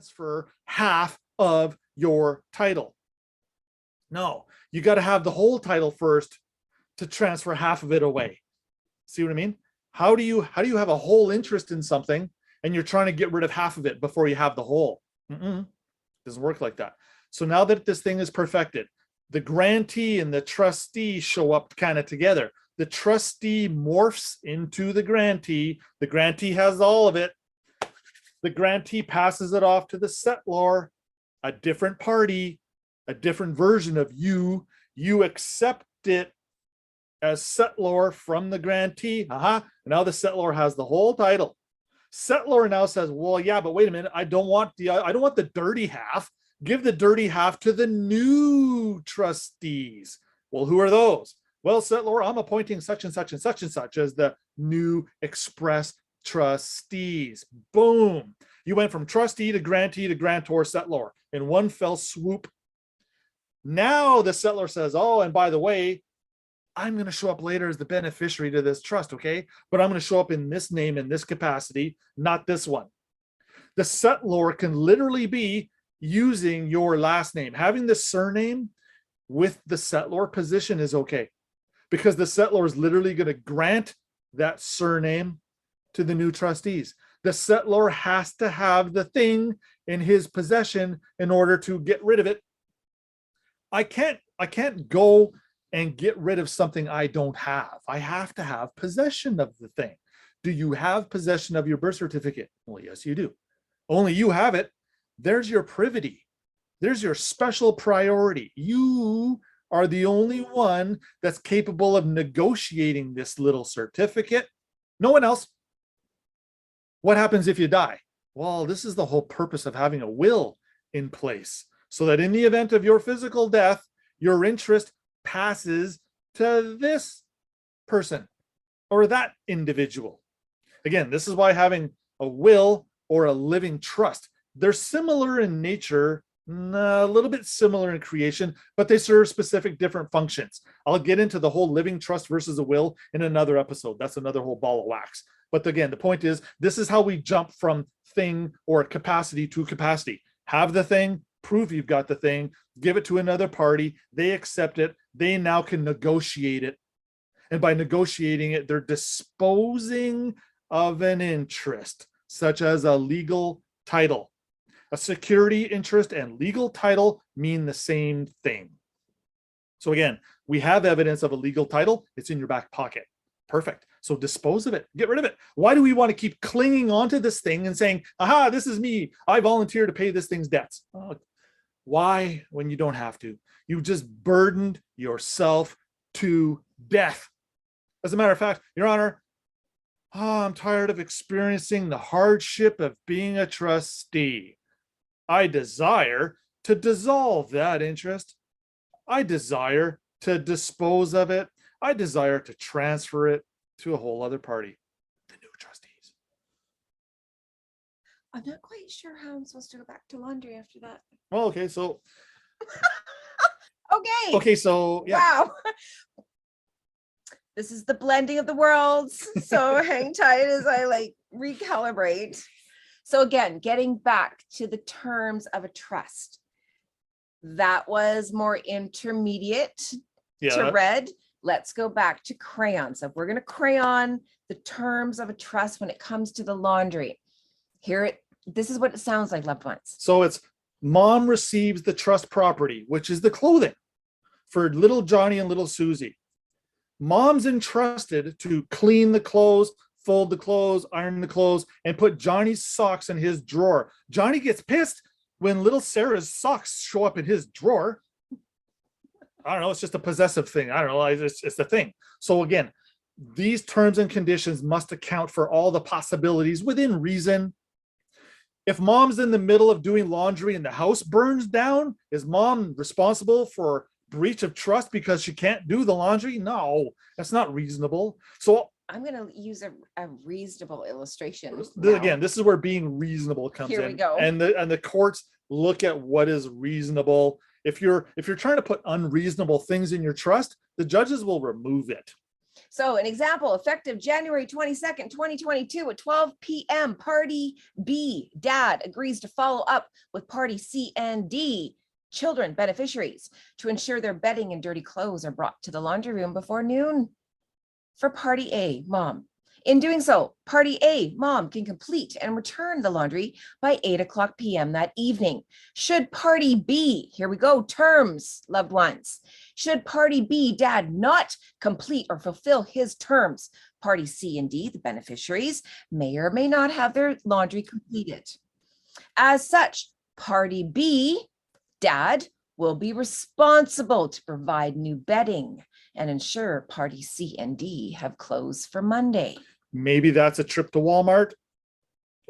transfer half of your title. No, you got to have the whole title first to transfer half of it away. See what I mean? How do you have a whole interest in something and you're trying to get rid of half of it before you have the whole? Doesn't work like that. So now that this thing is perfected, the grantee and the trustee show up kind of together. The trustee morphs into the grantee. The grantee has all of it. The grantee passes it off to the settlor, a different party, a different version of you. You accept it as settlor from the grantee. Now the settlor has the whole title. Settlor now says, well, yeah, but wait a minute. I don't want the dirty half. Give the dirty half to the new trustees. Well, who are those? Well, settlor, I'm appointing such and such and such and such as the new express trustees. Boom. You went from trustee to grantor, settlor in one fell swoop. Now the settlor says, oh, and by the way, I'm going to show up later as the beneficiary to this trust, okay? But I'm going to show up in this name, in this capacity, not this one. The settlor can literally be using your last name. Having the surname with the settlor position is okay, because the settlor is literally going to grant that surname to the new trustees. The settlor has to have the thing in his possession in order to get rid of it. I can't go and get rid of something I don't have. I have to have possession of the thing. Do you have possession of your birth certificate? Well, yes, you do. Only you have it. There's your privity. There's your special priority. You are the only one that's capable of negotiating this little certificate. No one else. What happens if you die? Well, this is the whole purpose of having a will in place, so that in the event of your physical death, your interest passes to this person or that individual. Again, this is why having a will or a living trust, they're similar in nature, a little bit similar in creation, but they serve specific different functions. I'll get into the whole living trust versus a will in another episode. That's another whole ball of wax. But again, the point is, this is how we jump from thing or capacity to capacity. Have the thing, prove you've got the thing, give it to another party, they accept it, they now can negotiate it. And by negotiating it, they're disposing of an interest, such as a legal title. A security interest and legal title mean the same thing. So again, we have evidence of a legal title. It's in your back pocket. Perfect. So dispose of it. Get rid of it. Why do we want to keep clinging onto this thing and saying, aha, this is me. I volunteer to pay this thing's debts. Why, when you don't have to? You just burdened yourself to death. As a matter of fact, Your Honor, I'm tired of experiencing the hardship of being a trustee. I desire to dissolve that interest. I desire to dispose of it. I desire to transfer it to a whole other party, the new trustees. I'm not quite sure how I'm supposed to go back to laundry after that. Well, okay, so. Okay, so yeah. Wow. This is the blending of the worlds. So hang tight as I recalibrate. So again, getting back to the terms of a trust. That was more intermediate to red. Let's go back to crayon. So if we're going to crayon the terms of a trust when it comes to the laundry, this is what it sounds like, loved ones. So it's mom receives the trust property, which is the clothing for little Johnny and little Susie. Mom's entrusted to clean the clothes, fold the clothes, iron the clothes, and put Johnny's socks in his drawer. Johnny gets pissed when little Sarah's socks show up in his drawer. I don't know, it's just a possessive thing. I don't know, it's the thing. So again, these terms and conditions must account for all the possibilities within reason. If mom's in the middle of doing laundry and the house burns down, is mom responsible for breach of trust because she can't do the laundry? No, that's not reasonable. So I'm going to use a reasonable illustration. Again, this is where being reasonable comes in. Here we go. And the courts look at what is reasonable. If you're trying to put unreasonable things in your trust, the judges will remove it. So an example, effective January 22nd, 2022 at 12 p.m., party B, dad agrees to follow up with party C and D, children, beneficiaries, to ensure their bedding and dirty clothes are brought to the laundry room before noon. For party A, mom. In doing so, party A, mom, can complete and return the laundry by 8 p.m. that evening. Should party B, here we go, terms, loved ones. Should party B, dad, not complete or fulfill his terms, party C and D, the beneficiaries, may or may not have their laundry completed. As such, party B, dad, will be responsible to provide new bedding and ensure party C and D have clothes for Monday. Maybe that's a trip to Walmart.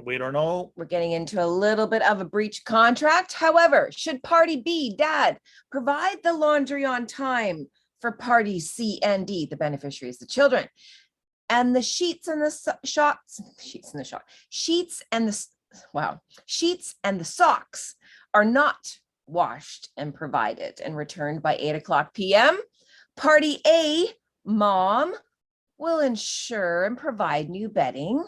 We don't know. We're getting into a little bit of a breach contract. However, should party B, dad, provide the laundry on time for party C and D, the beneficiaries, the children, and the sheets and the sheets and the socks are not washed and provided and returned by 8 p.m., party A, mom, will ensure and provide new bedding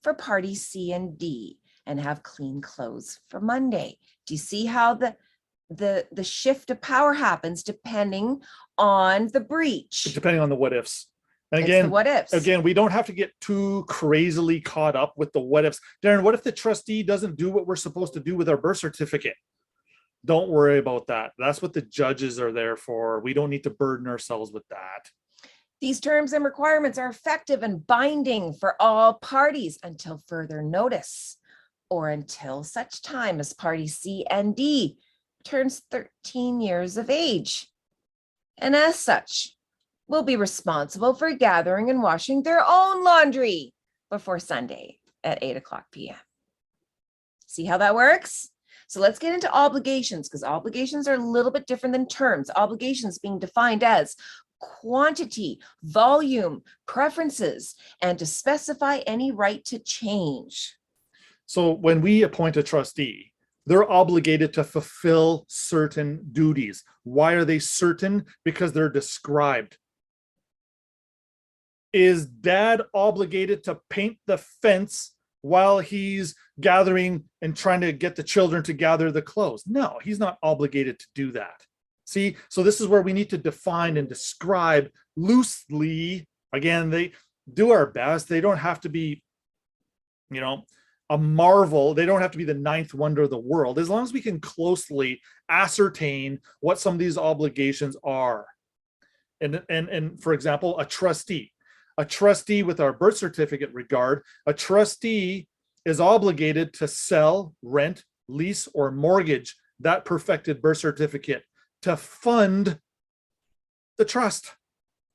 for party C and D and have clean clothes for Monday. Do you see how the shift of power happens depending on the breach? Depending on the what ifs. And It's again, the what ifs. again, we don't have to get too crazily caught up with the what ifs. Darren, what if the trustee doesn't do what we're supposed to do with our birth certificate? Don't worry about that. That's what the judges are there for. We don't need to burden ourselves with that. These terms and requirements are effective and binding for all parties until further notice or until such time as party C and D turns 13 years of age. And as such, will be responsible for gathering and washing their own laundry before Sunday at 8 p.m. See how that works? So let's get into obligations, because obligations are a little bit different than terms. Obligations being defined as quantity, volume, preferences, and to specify any right to change. So when we appoint a trustee, they're obligated to fulfill certain duties. Why are they certain? Because they're described. Is dad obligated to paint the fence while he's gathering and trying to get the children to gather the clothes? No, he's not obligated to do that. See, so this is where we need to define and describe loosely. Again, they do our best. They don't have to be, a marvel. They don't have to be the ninth wonder of the world, as long as we can closely ascertain what some of these obligations are. And for example, a trustee with our birth certificate regard, a trustee is obligated to sell, rent, lease, or mortgage that perfected birth certificate to fund the trust.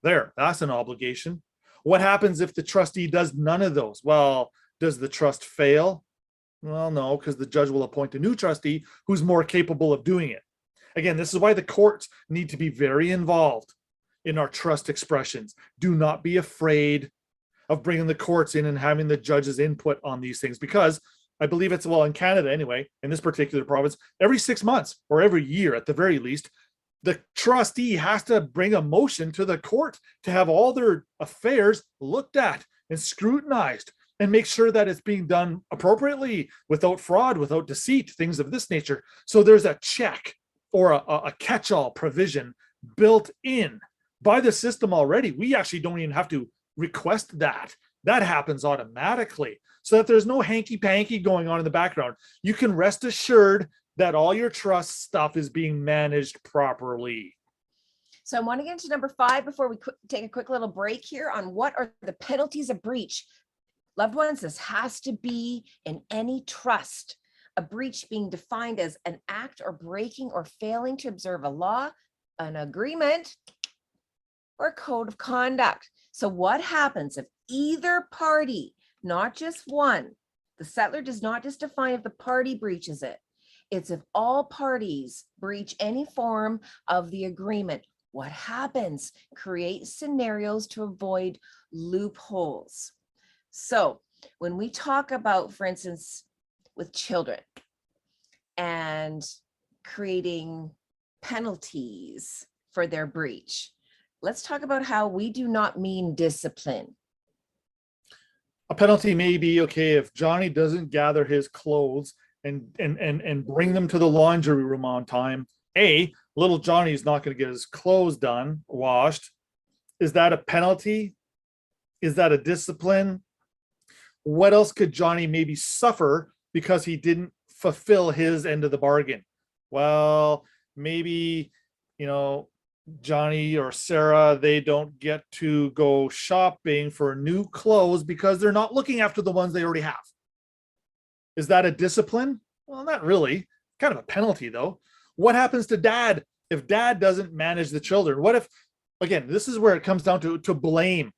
There, that's an obligation. What happens if the trustee does none of those? Well, does the trust fail? Well, no, because the judge will appoint a new trustee who's more capable of doing it. Again, this is why the courts need to be very involved in our trust expressions. Do not be afraid of bringing the courts in and having the judge's input on these things, because I believe it's, well, in Canada anyway, in this particular province, every 6 months or every year at the very least, the trustee has to bring a motion to the court to have all their affairs looked at and scrutinized and make sure that it's being done appropriately, without fraud, without deceit, things of this nature. So there's a check or a catch-all provision built in by the system already. We actually don't even have to request that. That happens automatically, so that there's no hanky-panky going on in the background. You can rest assured that all your trust stuff is being managed properly. So I want to get into number 5 before we take a quick little break here on what are the penalties of breach. Loved ones, this has to be in any trust. A breach being defined as an act or breaking or failing to observe a law, an agreement, or code of conduct. So what happens if either party, not just one, the settlor does not just define if the party breaches it, it's if all parties breach any form of the agreement. What happens? Create scenarios to avoid loopholes. So when we talk about, for instance, with children and creating penalties for their breach, let's talk about how we do not mean discipline. A penalty may be okay if Johnny doesn't gather his clothes and bring them to the laundry room on time. Little Johnny's not going to get his clothes done, washed. Is that a penalty? Is that a discipline? What else could Johnny maybe suffer because he didn't fulfill his end of the bargain? Well, maybe, Johnny or Sarah, they don't get to go shopping for new clothes because they're not looking after the ones they already have. Is that a discipline? Well, not really. Kind of a penalty, though. What happens to dad if dad doesn't manage the children? What if, again, this is where it comes down to blame.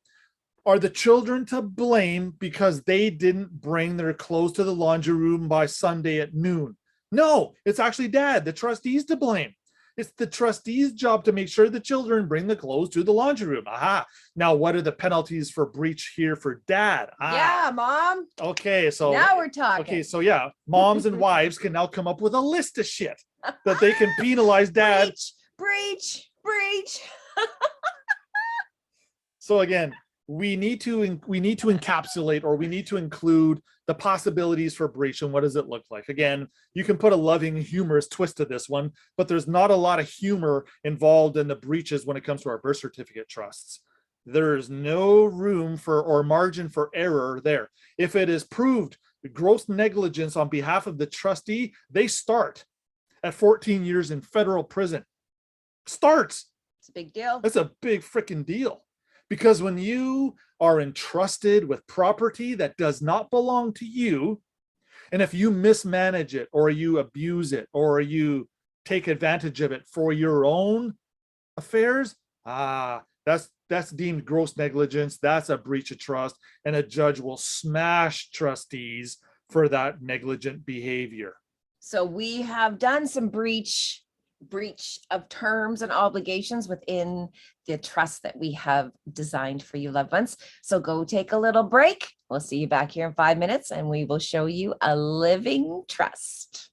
Are the children to blame because they didn't bring their clothes to the laundry room by Sunday at noon? No, it's actually dad, the trustees, to blame. It's the trustees' job to make sure the children bring the clothes to the laundry room. Aha. Now, what are the penalties for breach here for dad? Yeah, mom. Okay, so now we're talking. Okay, so yeah, moms and wives can now come up with a list of shit that they can penalize dad. Breach. So again, we need to encapsulate, or we need to include the possibilities for breach and what does it look like. Again, you can put a loving, humorous twist to this one, but there's not a lot of humor involved in the breaches when it comes to our birth certificate trusts. There's no room for or margin for error there. If it is proved gross negligence on behalf of the trustee, they start at 14 years in federal prison. Starts. It's a big deal. That's a big freaking deal. Because when you are entrusted with property that does not belong to you, and if you mismanage it or you abuse it or you take advantage of it for your own affairs, that's deemed gross negligence. That's a breach of trust, and a judge will smash trustees for that negligent behavior. So we have done some breach of terms and obligations within the trust that we have designed for you, loved ones. So go take a little break. We'll see you back here in 5 minutes, and we will show you a living trust.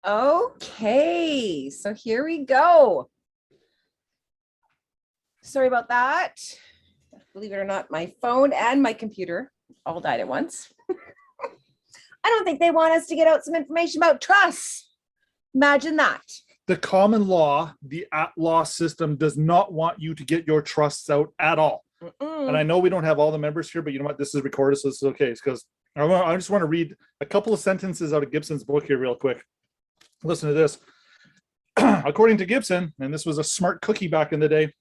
Okay, so here we go. Sorry about that. Believe it or not, my phone and my computer all died at once. I don't think they want us to get out some information about trusts. Imagine that. The common law, the at-law system does not want you to get your trusts out at all. And I know we don't have all the members here, but you know what? This is recorded, so this is okay. It's because I just want to read a couple of sentences out of Gibson's book here real quick. Listen to this. According to Gibson, and this was a smart cookie back in the day,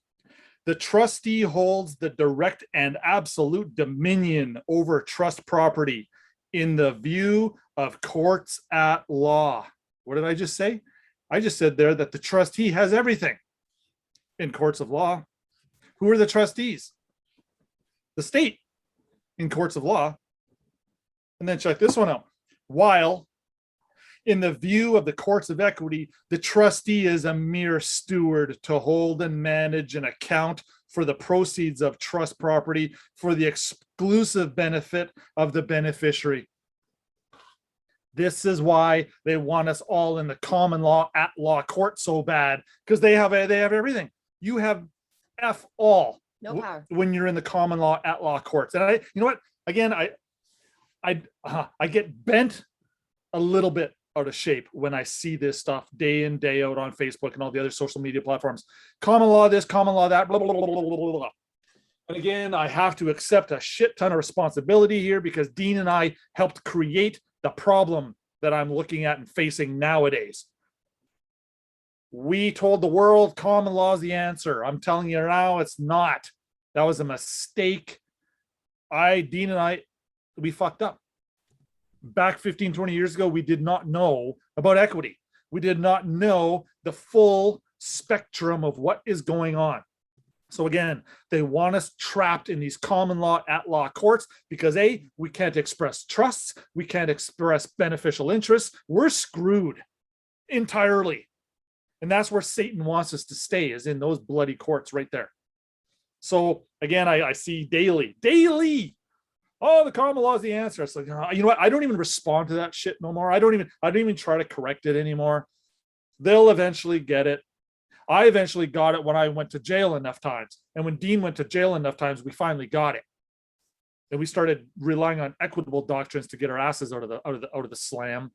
the trustee holds the direct and absolute dominion over trust property in the view of courts at law. What did I just say? I just said there that the trustee has everything in courts of law. Who are the trustees? The state in courts of law. And then check this one out. While in the view of the courts of equity, the trustee is a mere steward to hold and manage and account for the proceeds of trust property for the exclusive benefit of the beneficiary. This is why they want us all in the common law at law court so bad, because they have everything. You have F all No power. when you're in the common law at law courts. And you know what? Again, I get bent a little bit out of shape when I see this stuff day in, day out on Facebook and all the other social media platforms. Common law this, common law that, blah, blah, blah, blah, blah, blah. And again, I have to accept a shit ton of responsibility here because Dean and I helped create the problem that I'm looking at and facing nowadays. We told the world common law is the answer. I'm telling you now, it's not. That was a mistake. Dean and I, we fucked up. Back 15, 20 years ago, we did not know about equity. We did not know the full spectrum of what is going on. So again, they want us trapped in these common law at law courts because we can't express trusts. We can't express beneficial interests. We're screwed entirely. And that's where Satan wants us to stay, is in those bloody courts right there. So again, I see daily, oh, the common law is the answer. It's like, you know what? I don't even respond to that shit no more. I don't even try to correct it anymore. They'll eventually get it. I eventually got it when I went to jail enough times. And when Dean went to jail enough times, we finally got it. And we started relying on equitable doctrines to get our asses out of the slam.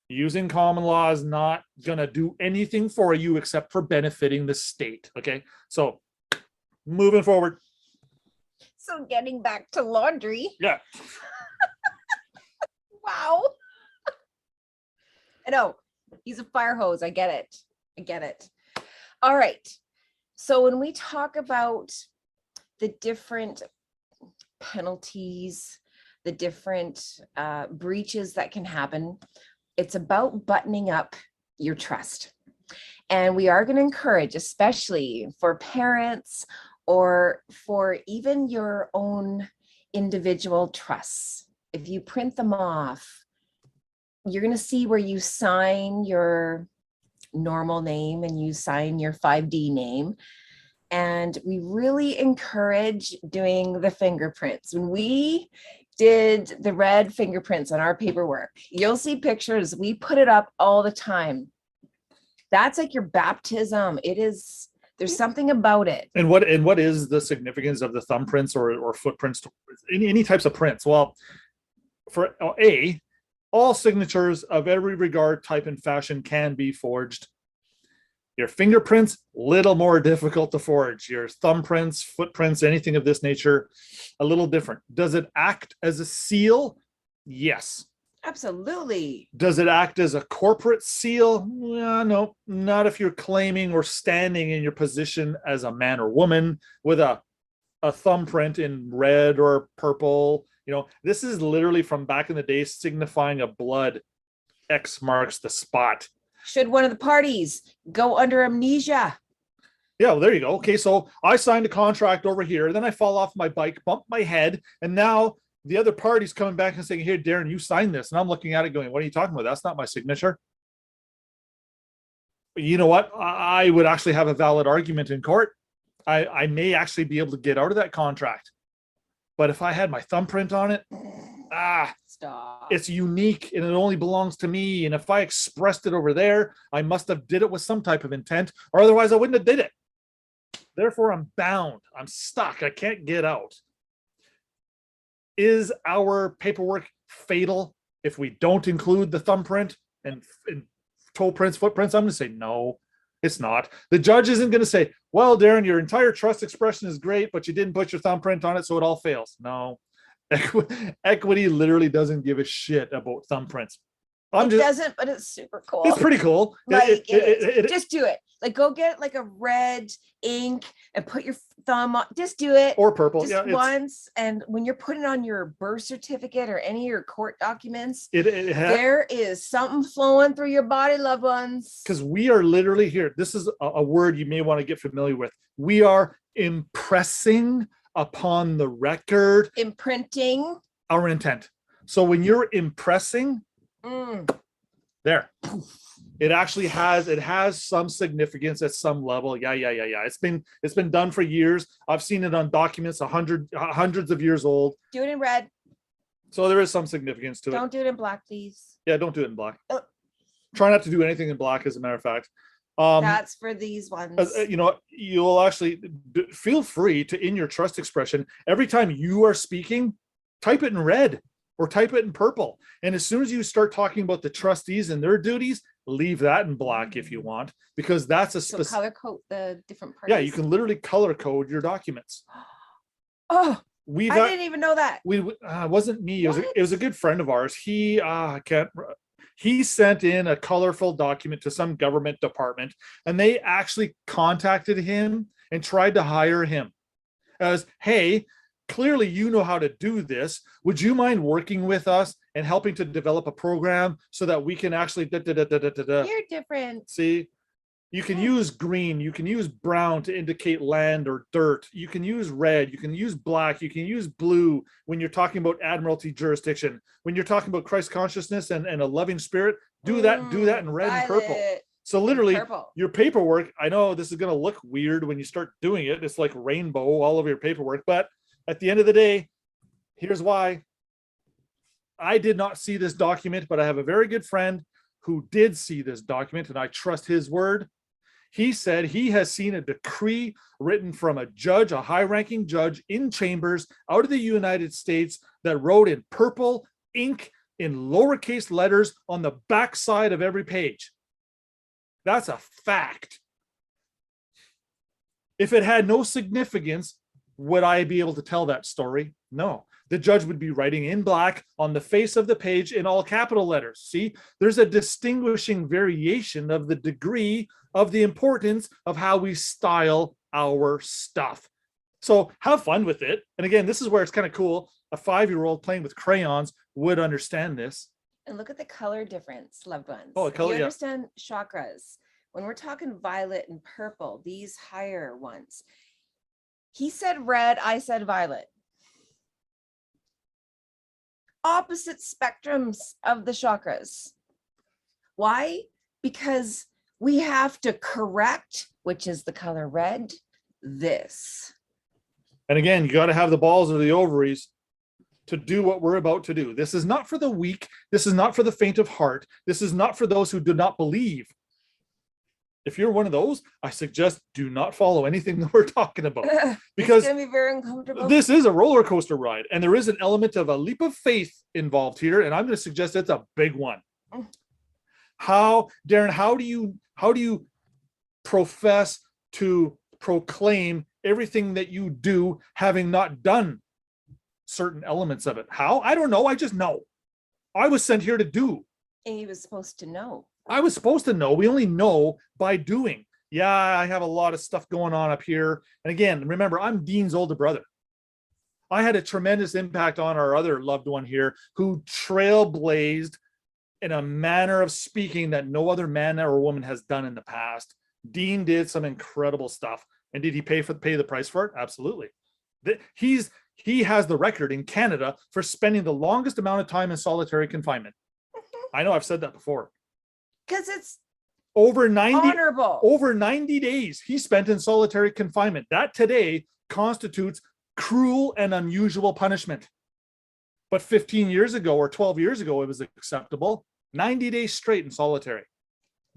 Using common law is not going to do anything for you except for benefiting the state. Okay. So moving forward. So getting back to laundry. Yeah. Wow. I know. He's a fire hose. I get it. All right. So when we talk about the different penalties, the different breaches that can happen, it's about buttoning up your trust. And we are going to encourage, especially for parents or for even your own individual trusts, if you print them off, you're going to see where you sign your normal name and you sign your 5D name. And we really encourage doing the fingerprints. When we did the red fingerprints on our paperwork, you'll see pictures. We put it up all the time. That's like your baptism. There's something about it. And what is the significance of the thumbprints or footprints, any types of prints? Well, for all signatures of every regard, type, and fashion can be forged. Your fingerprints, little more difficult to forge. Your thumbprints, footprints, anything of this nature, a little different. Does it act as a seal? Yes. Absolutely. Does it act as a corporate seal? No, not if you're claiming or standing in your position as a man or woman with a thumbprint in red or purple. You know, this is literally from back in the day signifying a blood. X marks the spot. Should one of the parties go under amnesia? Yeah, well, there you go. Okay, so I signed a contract over here, then I fall off my bike, bump my head, and now the other party's coming back and saying, "Here, Darren, you signed this." And I'm looking at it going, "What are you talking about? That's not my signature." But you know what? I would actually have a valid argument in court. I may actually be able to get out of that contract. But if I had my thumbprint on it, Stop. it's unique and it only belongs to me. And if I expressed it over there, I must have did it with some type of intent, or otherwise I wouldn't have did it. Therefore, I'm bound. I'm stuck. I can't get out. Is our paperwork fatal if we don't include the thumbprint and toe prints, footprints? I'm going to say no, it's not. The judge isn't going to say, well, Darren, your entire trust expression is great, but you didn't put your thumbprint on it, so it all fails. No. Equity literally doesn't give a shit about thumbprints. It doesn't, but it's super cool. It's pretty cool. Like, just do it. Like, go get like a red ink and put your thumb on. Just do it. Or purple. Just once. And when you're putting on your birth certificate or any of your court documents, there is something flowing through your body, loved ones. Because we are literally here. This is a word you may want to get familiar with. We are impressing upon the record. Imprinting. Our intent. So when you're impressing, there, it actually has some significance at some level. Yeah. It's been done for years. I've seen it on documents hundreds of years old. Do it in red. So there is some significance to it. Don't do it in black, please. Yeah, don't do it in black. Try not to do anything in black, as a matter of fact. That's for these ones. You'll actually feel free to, in your trust expression, every time you are speaking, type it in red or type it in purple. And as soon as you start talking about the trustees and their duties, leave that in black if you want, because that's a specific color code the different parts. Yeah, you can literally color code your documents. Oh, I didn't even know that. It wasn't me. It was a good friend of ours. He sent in a colorful document to some government department, and they actually contacted him and tried to hire him as, hey, clearly you know how to do this. Would you mind working with us and helping to develop a program so that we can actually You're different. See, you can use green, you can use brown to indicate land or dirt. You can use red, you can use black, you can use blue when you're talking about admiralty jurisdiction. When you're talking about Christ consciousness and a loving spirit, do that in red and purple. So literally your paperwork, I know this is going to look weird when you start doing it. It's like rainbow all over your paperwork, but at the end of the day, here's why. I did not see this document, but I have a very good friend who did see this document, and I trust his word. He said he has seen a decree written from a judge, a high-ranking judge in chambers out of the United States, that wrote in purple ink in lowercase letters on the backside of every page. That's a fact. If it had no significance, would I be able to tell that story? No. The judge would be writing in black on the face of the page in all capital letters. See, there's a distinguishing variation of the degree of the importance of how we style our stuff. So have fun with it. And again, this is where it's kind of cool. A 5-year-old playing with crayons would understand this. And look at the color difference, loved ones. Oh, the color, you understand chakras. When we're talking violet and purple, these higher ones. He said red, I said violet. Opposite spectrums of the chakras. Why? Because we have to correct, which is the color red, this. And again, you got to have the balls or the ovaries to do what we're about to do. This is not for the weak. This is not for the faint of heart. This is not for those who do not believe. If you're one of those, I suggest do not follow anything that we're talking about, because it's going to be very uncomfortable. This is a roller coaster ride, and there is an element of a leap of faith involved here, and I'm going to suggest it's a big one. Darren, how do you profess to proclaim everything that you do, having not done certain elements of it? How? I don't know. I just know. I was sent here to do. And he was supposed to know. I was supposed to know. We only know by doing. Yeah, I have a lot of stuff going on up here. And again, remember, I'm Dean's older brother. I had a tremendous impact on our other loved one here, who trailblazed in a manner of speaking that no other man or woman has done in the past. Dean did some incredible stuff. And did he pay the price for it? Absolutely. He has the record in Canada for spending the longest amount of time in solitary confinement. I know I've said that before. Because it's over 90 honorable. Over 90 days he spent in solitary confinement. That today constitutes cruel and unusual punishment. But 15 years ago or 12 years ago, it was acceptable. 90 days straight in solitary.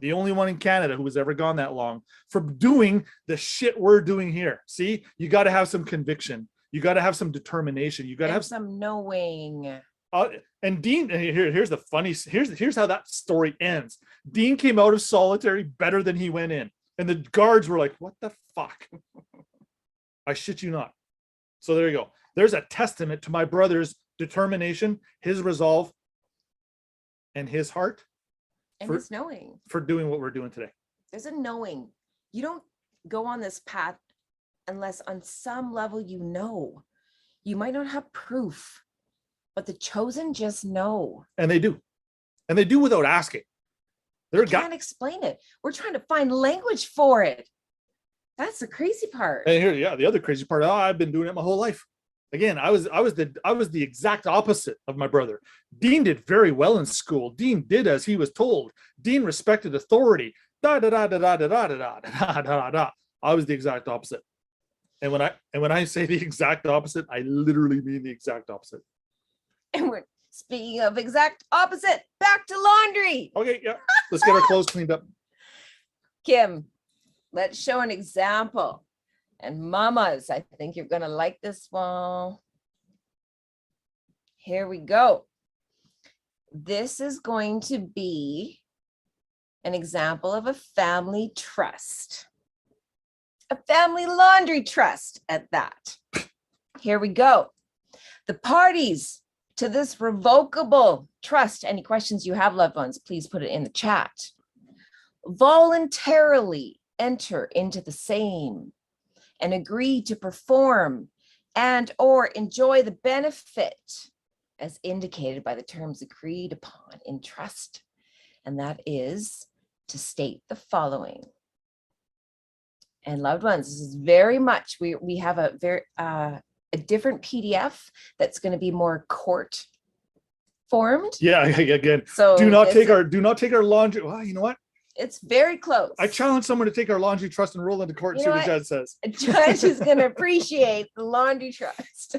The only one in Canada who has ever gone that long for doing the shit we're doing here. See, you got to have some conviction. You got to have some determination. You got to have some knowing. And Dean, here's the funny, here's how that story ends. Dean came out of solitary better than he went in. And the guards were like, what the fuck? I shit you not. So there you go. There's a testament to my brother's determination, his resolve, and his heart. And his knowing. For doing what we're doing today. There's a knowing. You don't go on this path unless on some level you know. You might not have proof, but the chosen just know. And they do. And they do without asking. They can't explain it. We're trying to find language for it. That's the crazy part. And here, yeah, the other crazy part, I've been doing it my whole life. Again, I was the exact opposite of my brother. Dean did very well in school. Dean did as he was told. Dean respected authority. Da da da da da da da da da da da. I was the exact opposite. And when I say the exact opposite, I literally mean the exact opposite. And we're speaking of exact opposite, back to laundry. Okay, yeah. Let's get our clothes cleaned up. Kim, let's show an example. And mamas, I think you're going to like this one. Here we go. This is going to be an example of a family trust. A family laundry trust at that. Here we go. The parties to this revocable trust, any questions you have, loved ones, please put it in the chat. Voluntarily enter into the same and agree to perform and or enjoy the benefit as indicated by the terms agreed upon in trust. And that is to state the following. And loved ones, this is very much, we have a very a different PDF that's going to be more court formed. Yeah, again. So do not take our laundry. Well, you know what? It's very close. I challenge someone to take our laundry trust and roll into court and see what the judge says. A judge is going to appreciate the laundry trust.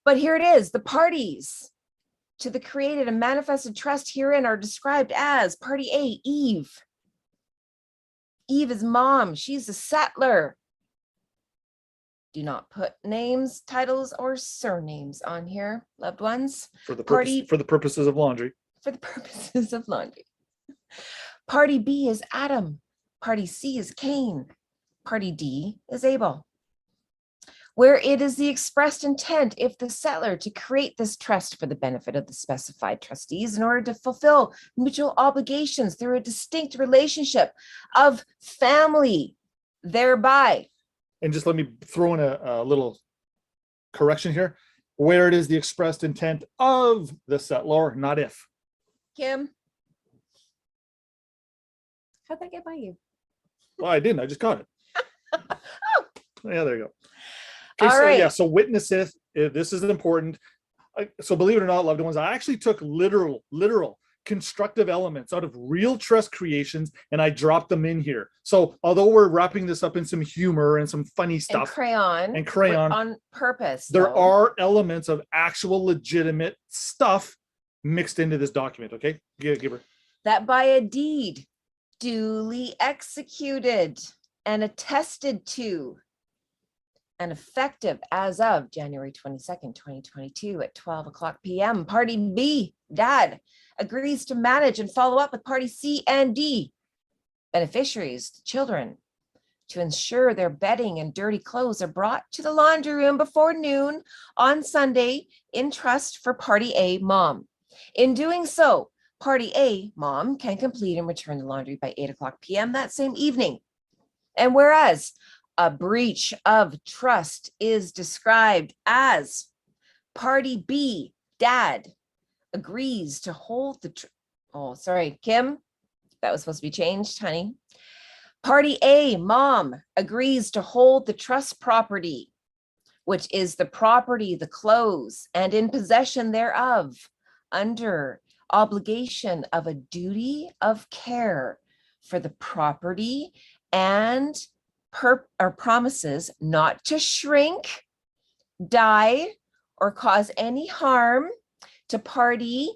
But here it is. The parties to the created and manifested trust herein are described as party A, Eve. Eve is mom. She's a settlor. Do not put names, titles, or surnames on here, loved ones. For the purposes of laundry. For the purposes of laundry. Party B is Adam. Party C is Cain. Party D is Abel. Where it is the expressed intent, if the settlor to create this trust for the benefit of the specified trustees in order to fulfill mutual obligations through a distinct relationship of family, thereby. And just let me throw in a little correction here. Where it is the expressed intent of the settlor, not if. Kim. How'd that get by you? Well, I didn't. I just got it. Oh. Yeah, there you go. Okay, All so right. yeah, so witnesseth. This is important. So believe it or not, loved ones, I actually took literal constructive elements out of real trust creations and I dropped them in here. So although we're wrapping this up in some humor and some funny stuff And crayon on purpose, there are elements of actual legitimate stuff mixed into this document. Okay, give her that by a deed duly executed and attested to and effective as of January 22nd, 2022 at 12:00 p.m. Party B, Dad, agrees to manage and follow up with Party C and D, beneficiaries, the children, to ensure their bedding and dirty clothes are brought to the laundry room before noon on Sunday in trust for Party A, Mom. In doing so, Party A, Mom, can complete and return the laundry by 8:00 p.m. that same evening. And whereas a breach of trust is described as Party B, Dad, agrees to hold the... Oh, sorry, Kim, that was supposed to be changed, honey. Party A, Mom, agrees to hold the trust property, which is the property, the clothes, and in possession thereof, under obligation of a duty of care for the property and promises not to shrink, die, or cause any harm to party,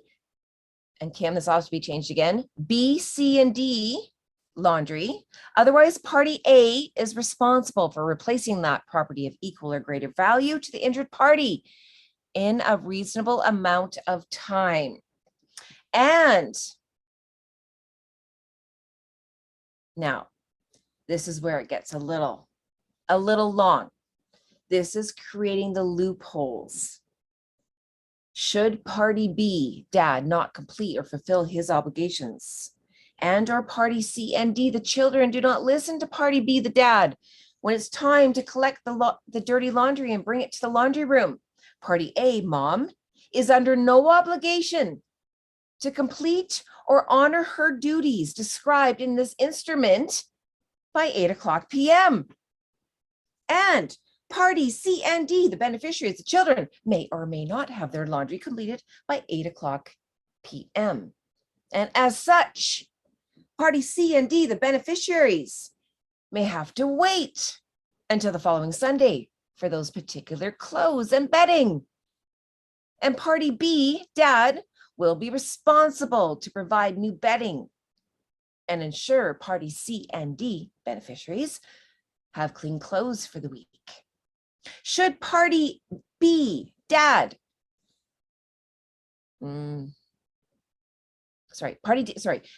and Kim, this has to be changed again, B, C, and D laundry. Otherwise, party A is responsible for replacing that property of equal or greater value to the injured party in a reasonable amount of time. And now, this is where it gets a little long. This is creating the loopholes. Should party B, dad, not complete or fulfill his obligations, and or party C and D, the children, do not listen to party B, the dad, when it's time to collect the dirty laundry and bring it to the laundry room, party A, mom, is under no obligation to complete or honor her duties described in this instrument by 8:00 p.m. And party C and D, the beneficiaries, the children, may or may not have their laundry completed by 8:00 p.m. And as such, party C and D, the beneficiaries, may have to wait until the following Sunday for those particular clothes and bedding. And party B, dad, will be responsible to provide new bedding and ensure party C and D, beneficiaries, have clean clothes for the week. Should party B, dad,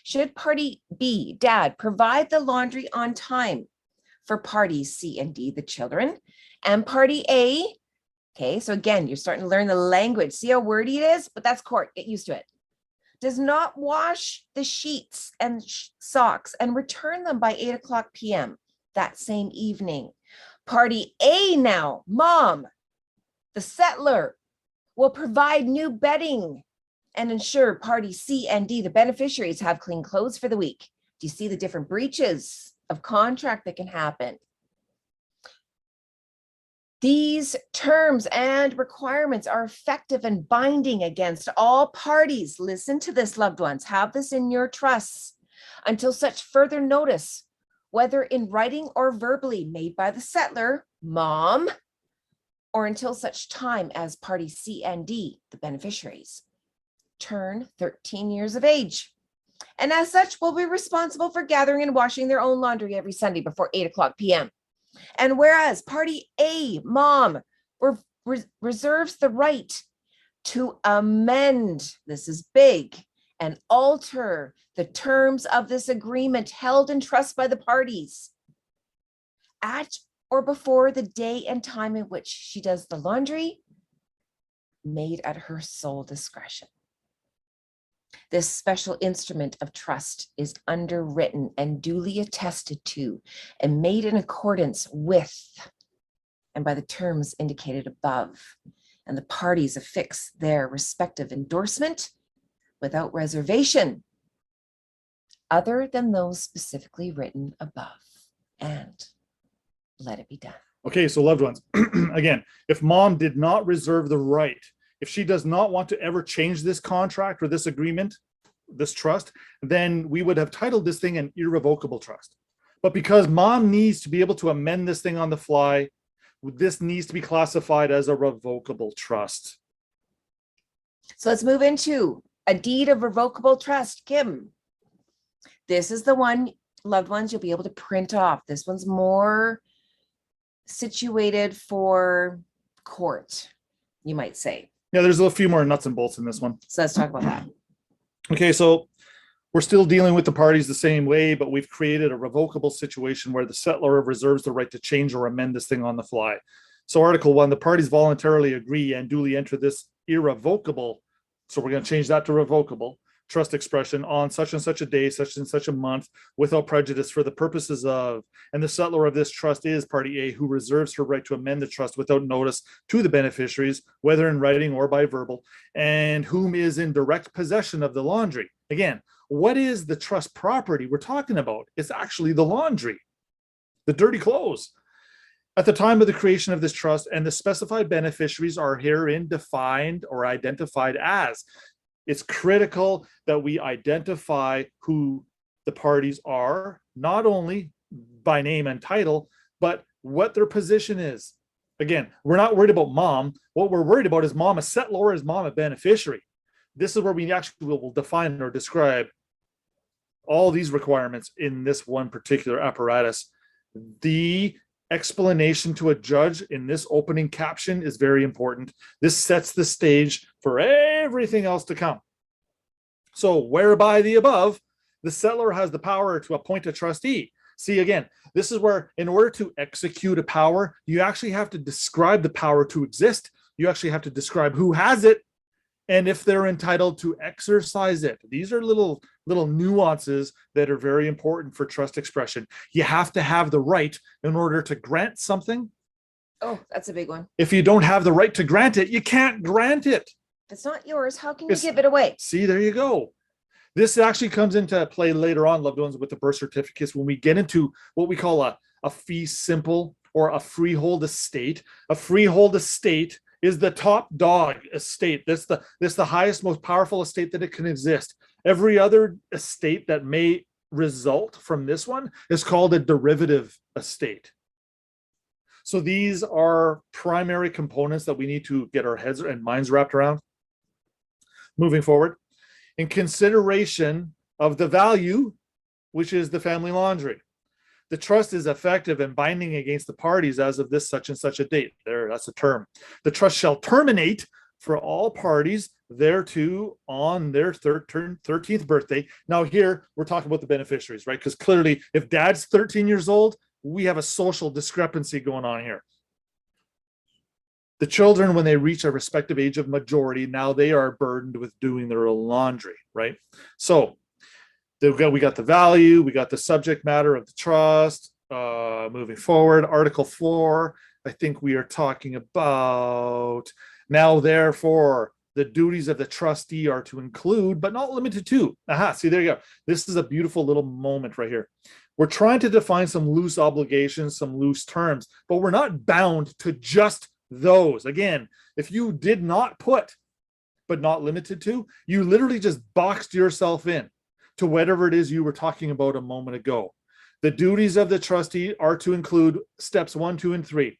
should party B, dad, provide the laundry on time for parties C and D, the children, and party A, okay, so again, you're starting to learn the language. See how wordy it is? But that's court, get used to it. Does not wash the sheets and socks and return them by 8:00 p.m. that same evening. Party A now, mom, the settlor, will provide new bedding and ensure party C and D, the beneficiaries, have clean clothes for the week. Do you see the different breaches of contract that can happen? These terms and requirements are effective and binding against all parties. Listen to this, loved ones. Have this in your trusts until such further notice, whether in writing or verbally, made by the settlor, mom, or until such time as party C and D, the beneficiaries, turn 13 years of age. And as such, will be responsible for gathering and washing their own laundry every Sunday before 8:00 p.m. And whereas party A, mom, reserves the right to amend, this is big, and alter the terms of this agreement held in trust by the parties at or before the day and time in which she does the laundry, made at her sole discretion. This special instrument of trust is underwritten and duly attested to and made in accordance with and by the terms indicated above, and the parties affix their respective endorsement without reservation other than those specifically written above, and let it be done. Okay, so loved ones, again, if mom did not reserve the right, if she does not want to ever change this contract or this agreement, this trust, then we would have titled this thing an irrevocable trust. But because mom needs to be able to amend this thing on the fly, this needs to be classified as a revocable trust. So let's move into a deed of revocable trust. Kim, this is the one, loved ones, you'll be able to print off. This one's more situated for court, you might say. Yeah, there's a few more nuts and bolts in this one. So let's talk about that. Okay, so we're still dealing with the parties the same way, but we've created a revocable situation where the settlor reserves the right to change or amend this thing on the fly. So Article 1, the parties voluntarily agree and duly enter this irrevocable, so we're going to change that to revocable, trust expression on such and such a day, such and such a month, without prejudice for the purposes of, and the settlor of this trust is party A, who reserves her right to amend the trust without notice to the beneficiaries, whether in writing or by verbal, and whom is in direct possession of the laundry. Again, what is the trust property we're talking about? It's actually the laundry, the dirty clothes. At the time of the creation of this trust, and the specified beneficiaries are herein defined or identified as. It's critical that we identify who the parties are, not only by name and title, but what their position is. Again, we're not worried about mom. What we're worried about is mom a settlor, is mom a beneficiary. This is where we actually will define or describe all these requirements in this one particular apparatus. The explanation to a judge in this opening caption is very important. This sets the stage for everything else to come. So, whereby the above, the settlor has the power to appoint a trustee. See, again, this is where, in order to execute a power, you actually have to describe the power to exist. You actually have to describe who has it and if they're entitled to exercise it. These are little nuances that are very important for trust expression. You have to have the right in order to grant something. Oh, that's a big one. If you don't have the right to grant it, you can't grant it. If it's not yours, how can you give it away? See, there you go. This actually comes into play later on, loved ones, with the birth certificates when we get into what we call a fee simple or a freehold estate. A freehold estate is the top dog estate. That's the highest, most powerful estate that it can exist. Every other estate that may result from this one is called a derivative estate. So these are primary components that we need to get our heads and minds wrapped around. Moving forward, in consideration of the value, which is the family laundry, the trust is effective and binding against the parties as of this such and such a date. There, that's a term. The trust shall terminate for all parties thereto on their 13th birthday. Now here, we're talking about the beneficiaries, right? Because clearly, if dad's 13 years old, we have a social discrepancy going on here. The children, when they reach a respective age of majority, now they are burdened with doing their own laundry, right? So we got the value, we got the subject matter of the trust. Moving forward, Article 4, I think we are talking about, now therefore, the duties of the trustee are to include, but not limited to. Aha, see, there you go. This is a beautiful little moment right here. We're trying to define some loose obligations, some loose terms, but we're not bound to just those. Again, if you did not put, but not limited to, you literally just boxed yourself in to whatever it is you were talking about a moment ago. The duties of the trustee are to include steps 1, 2, and 3.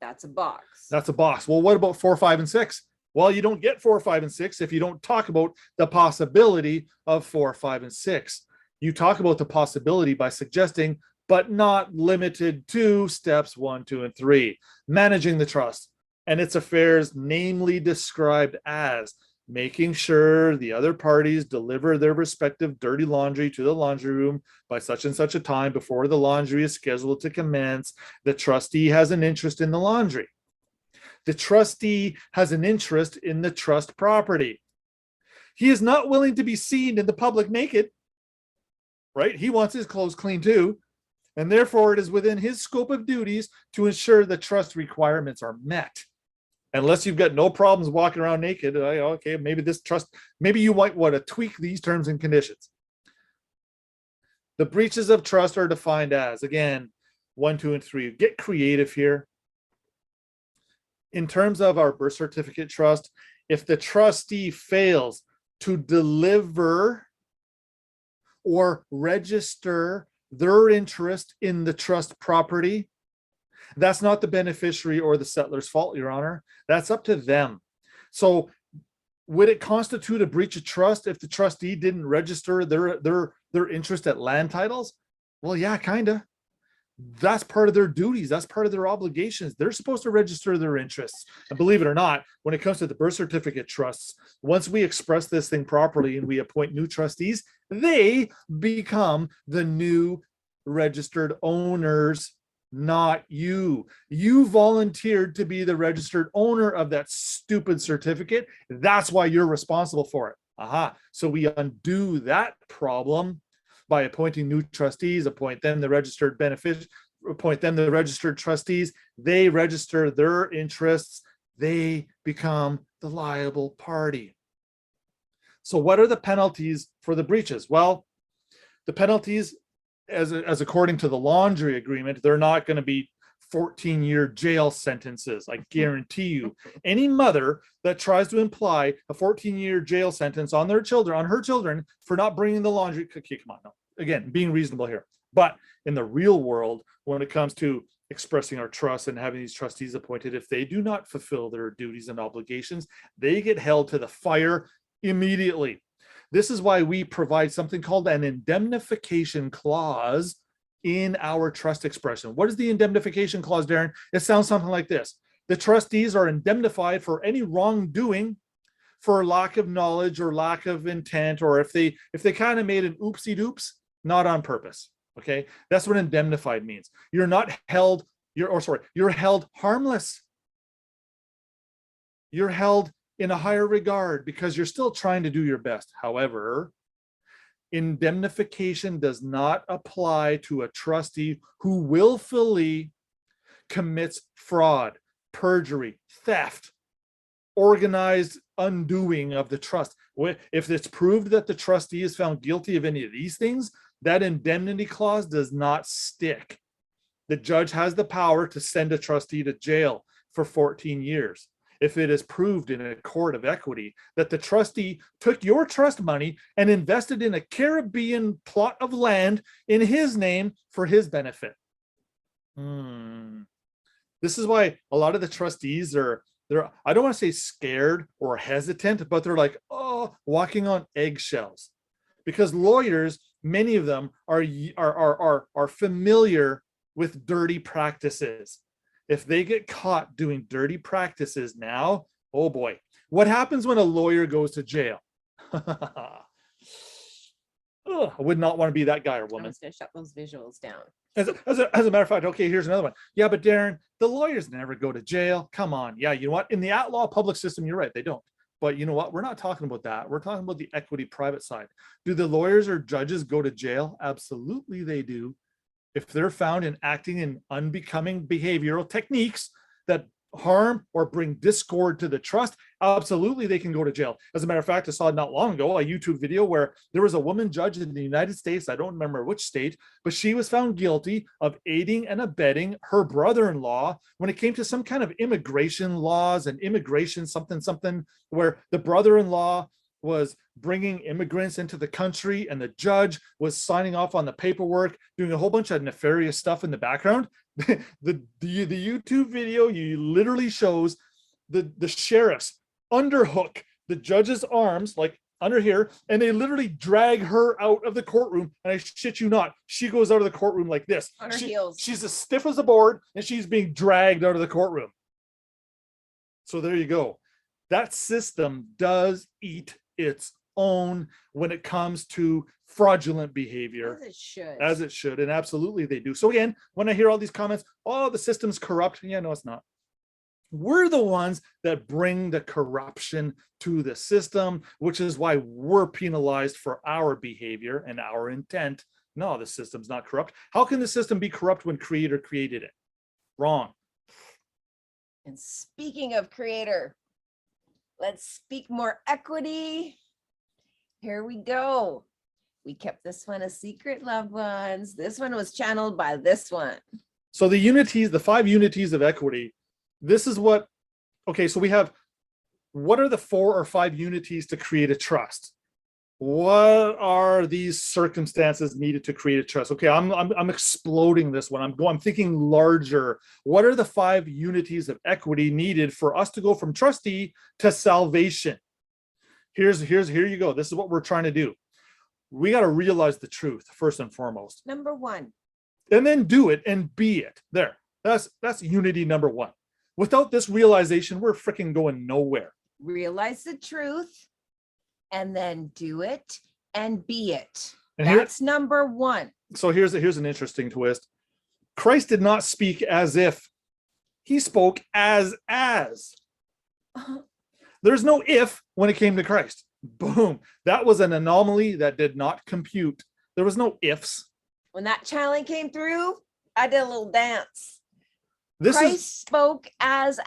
That's a box. That's a box. Well, what about 4, 5, and 6? Well, you don't get 4, 5, and 6 if you don't talk about the possibility of 4, 5, and 6. You talk about the possibility by suggesting, but not limited to steps 1, 2, and 3. Managing the trust and its affairs, namely described as making sure the other parties deliver their respective dirty laundry to the laundry room by such and such a time before the laundry is scheduled to commence. The trustee has an interest in the laundry. The trustee has an interest in the trust property. He is not willing to be seen in the public naked, right? He wants his clothes clean too. And therefore, it is within his scope of duties to ensure the trust requirements are met. Unless you've got no problems walking around naked, okay, maybe this trust, maybe you might want to tweak these terms and conditions. The breaches of trust are defined as, again, 1, 2, and 3. Get creative here. In terms of our birth certificate trust, if the trustee fails to deliver or register their interest in the trust property, that's not the beneficiary or the settlor's fault, Your Honor. That's up to them. So would it constitute a breach of trust if the trustee didn't register their interest at land titles? Well, yeah, kind of. That's part of their duties. That's part of their obligations. They're supposed to register their interests. And believe it or not, when it comes to the birth certificate trusts, once we express this thing properly and we appoint new trustees, they become the new registered owners, not you. You volunteered to be the registered owner of that stupid certificate. That's why you're responsible for it. Aha. So we undo that problem by appointing new trustees, appoint them the registered trustees. They register their interests. They become the liable party. So what are the penalties for the breaches? Well, the penalties, as according to the laundry agreement, they're not going to be 14-year jail sentences. I guarantee you, any mother that tries to imply a 14-year jail sentence on her children for not bringing the laundry, okay, come on, no. Again, being reasonable here. But in the real world, when it comes to expressing our trust and having these trustees appointed, if they do not fulfill their duties and obligations, they get held to the fire immediately. This is why we provide something called an indemnification clause in our trust expression. What is the indemnification clause, Darren? It sounds something like this. The trustees are indemnified for any wrongdoing, for lack of knowledge or lack of intent, or if they kind of made an oopsie doops, not on purpose. Okay, that's what indemnified means. You're not held, you're held harmless. You're held in a higher regard because you're still trying to do your best. However, indemnification does not apply to a trustee who willfully commits fraud, perjury, theft, organized undoing of the trust. If it's proved that the trustee is found guilty of any of these things, that indemnity clause does not stick. The judge has the power to send a trustee to jail for 14 years. If it is proved in a court of equity that the trustee took your trust money and invested in a Caribbean plot of land in his name for his benefit. This is why a lot of the trustees are, I don't want to say scared or hesitant, but they're like, oh, walking on eggshells. Because lawyers, many of them are familiar with dirty practices. If they get caught doing dirty practices now, oh boy, what happens when a lawyer goes to jail? I would not want to be that guy or woman. I was going to shut those visuals down. As a matter of fact, okay, here's another one. Yeah, but Darren, the lawyers never go to jail. Come on. Yeah, you know what? In the at-law public system, you're right, they don't. But you know what? We're not talking about that. We're talking about the equity private side. Do the lawyers or judges go to jail? Absolutely they do. If they're found in acting in unbecoming behavioral techniques that harm or bring discord to the trust, absolutely they can go to jail. As a matter of fact, I saw not long ago a YouTube video where there was a woman judge in the United States, I don't remember which state, but she was found guilty of aiding and abetting her brother-in-law when it came to some kind of immigration laws and immigration something, where the brother-in-law was bringing immigrants into the country and the judge was signing off on the paperwork, doing a whole bunch of nefarious stuff in the background. The YouTube video literally shows the sheriffs underhook the judge's arms, like under here, and they literally drag her out of the courtroom. And I shit you not, she goes out of the courtroom like this. On her heels. She's as stiff as a board and she's being dragged out of the courtroom. So there you go. That system does eat its own when it comes to fraudulent behavior. As it should. And absolutely they do. So again, when I hear all these comments, oh, the system's corrupt. Yeah, no, it's not. We're the ones that bring the corruption to the system, which is why we're penalized for our behavior and our intent. No, the system's not corrupt. How can the system be corrupt when Creator created it? Wrong. And speaking of Creator, let's speak more equity. Here we go. We kept this one a secret, loved ones. This one was channeled by this one. So the unities, the 5 unities of equity, this is what, okay, so we have, what are the 4 or 5 unities to create a trust? What are these circumstances needed to create a trust? Okay, I'm exploding this one. I'm thinking larger. What are the 5 unities of equity needed for us to go from trustee to salvation? Here you go. This is what we're trying to do. We got to realize the truth first and foremost. Number 1. And then do it and be it. There. That's unity number 1. Without this realization, we're freaking going nowhere. Realize the truth and then do it and be it. And that's number 1. So here's an interesting twist. Christ did not speak as if. He spoke as. There's no if when it came to Christ. Boom. That was an anomaly that did not compute. There was no ifs. When that challenge came through, I did a little dance. Christ spoke as,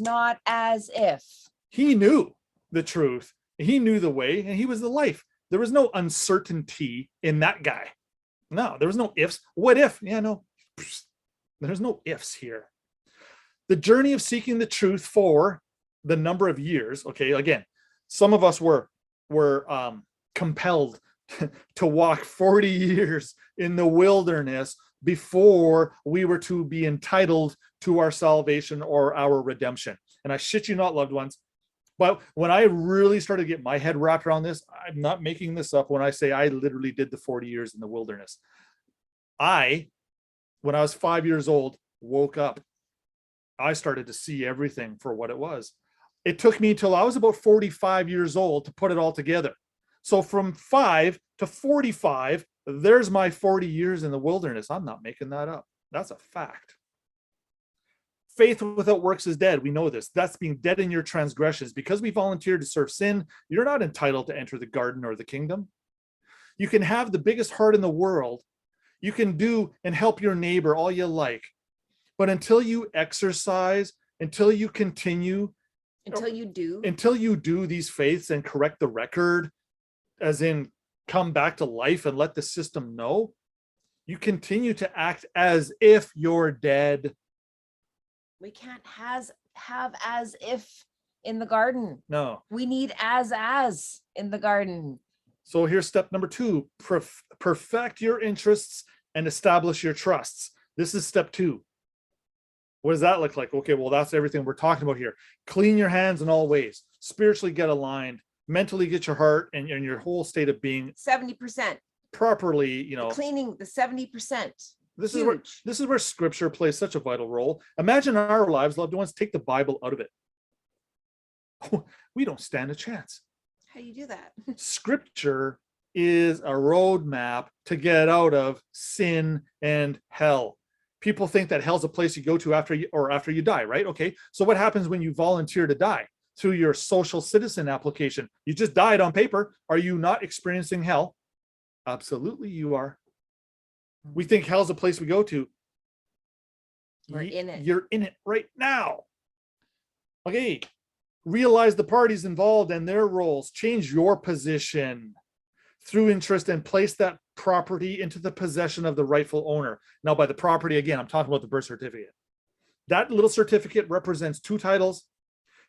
not as if. He knew the truth. He knew the way, and he was the life. There was no uncertainty in that guy. No, there was no ifs. What if? Yeah, no. There's no ifs here. The journey of seeking the truth for the number of years. Okay, again, some of us were compelled to walk 40 years in the wilderness before we were to be entitled to our salvation or our redemption. And I shit you not, loved ones, but when I really started to get my head wrapped around this, I'm not making this up when I say I literally did the 40 years in the wilderness. When I was 5 years old, woke up. I started to see everything for what it was. It took me till I was about 45 years old to put it all together. So from 5 to 45, there's my 40 years in the wilderness. I'm not making that up. That's a fact. Faith without works is dead. We know this. That's being dead in your transgressions. Because we volunteered to serve sin, you're not entitled to enter the garden or the kingdom. You can have the biggest heart in the world. You can do and help your neighbor all you like. But until you exercise, until you continue, Until you do these faiths and correct the record, as in come back to life and let the system know, you continue to act as if you're dead. We can't have as if in the garden. No. We need as in the garden. So here's step number 2, perfect your interests and establish your trusts. This is step 2. What does that look like? Okay, well, that's everything we're talking about here. Clean your hands in all ways, spiritually get aligned, mentally get your heart and your whole state of being 70%. Properly, Cleaning the 70%. This is where scripture plays such a vital role. Imagine our lives, loved ones, take the Bible out of it. We don't stand a chance. How do you do that? Scripture is a roadmap to get out of sin and hell. People think that hell's a place you go to after you die, right? Okay, so what happens when you volunteer to die? Through your social citizen application. You just died on paper. Are you not experiencing hell? Absolutely, you are. We think hell's a place we go to. We're in it. You're in it right now. Okay, realize the parties involved and their roles. Change your position through interest and place that property into the possession of the rightful owner. Now, by the property, again, I'm talking about the birth certificate. That little certificate represents 2 titles.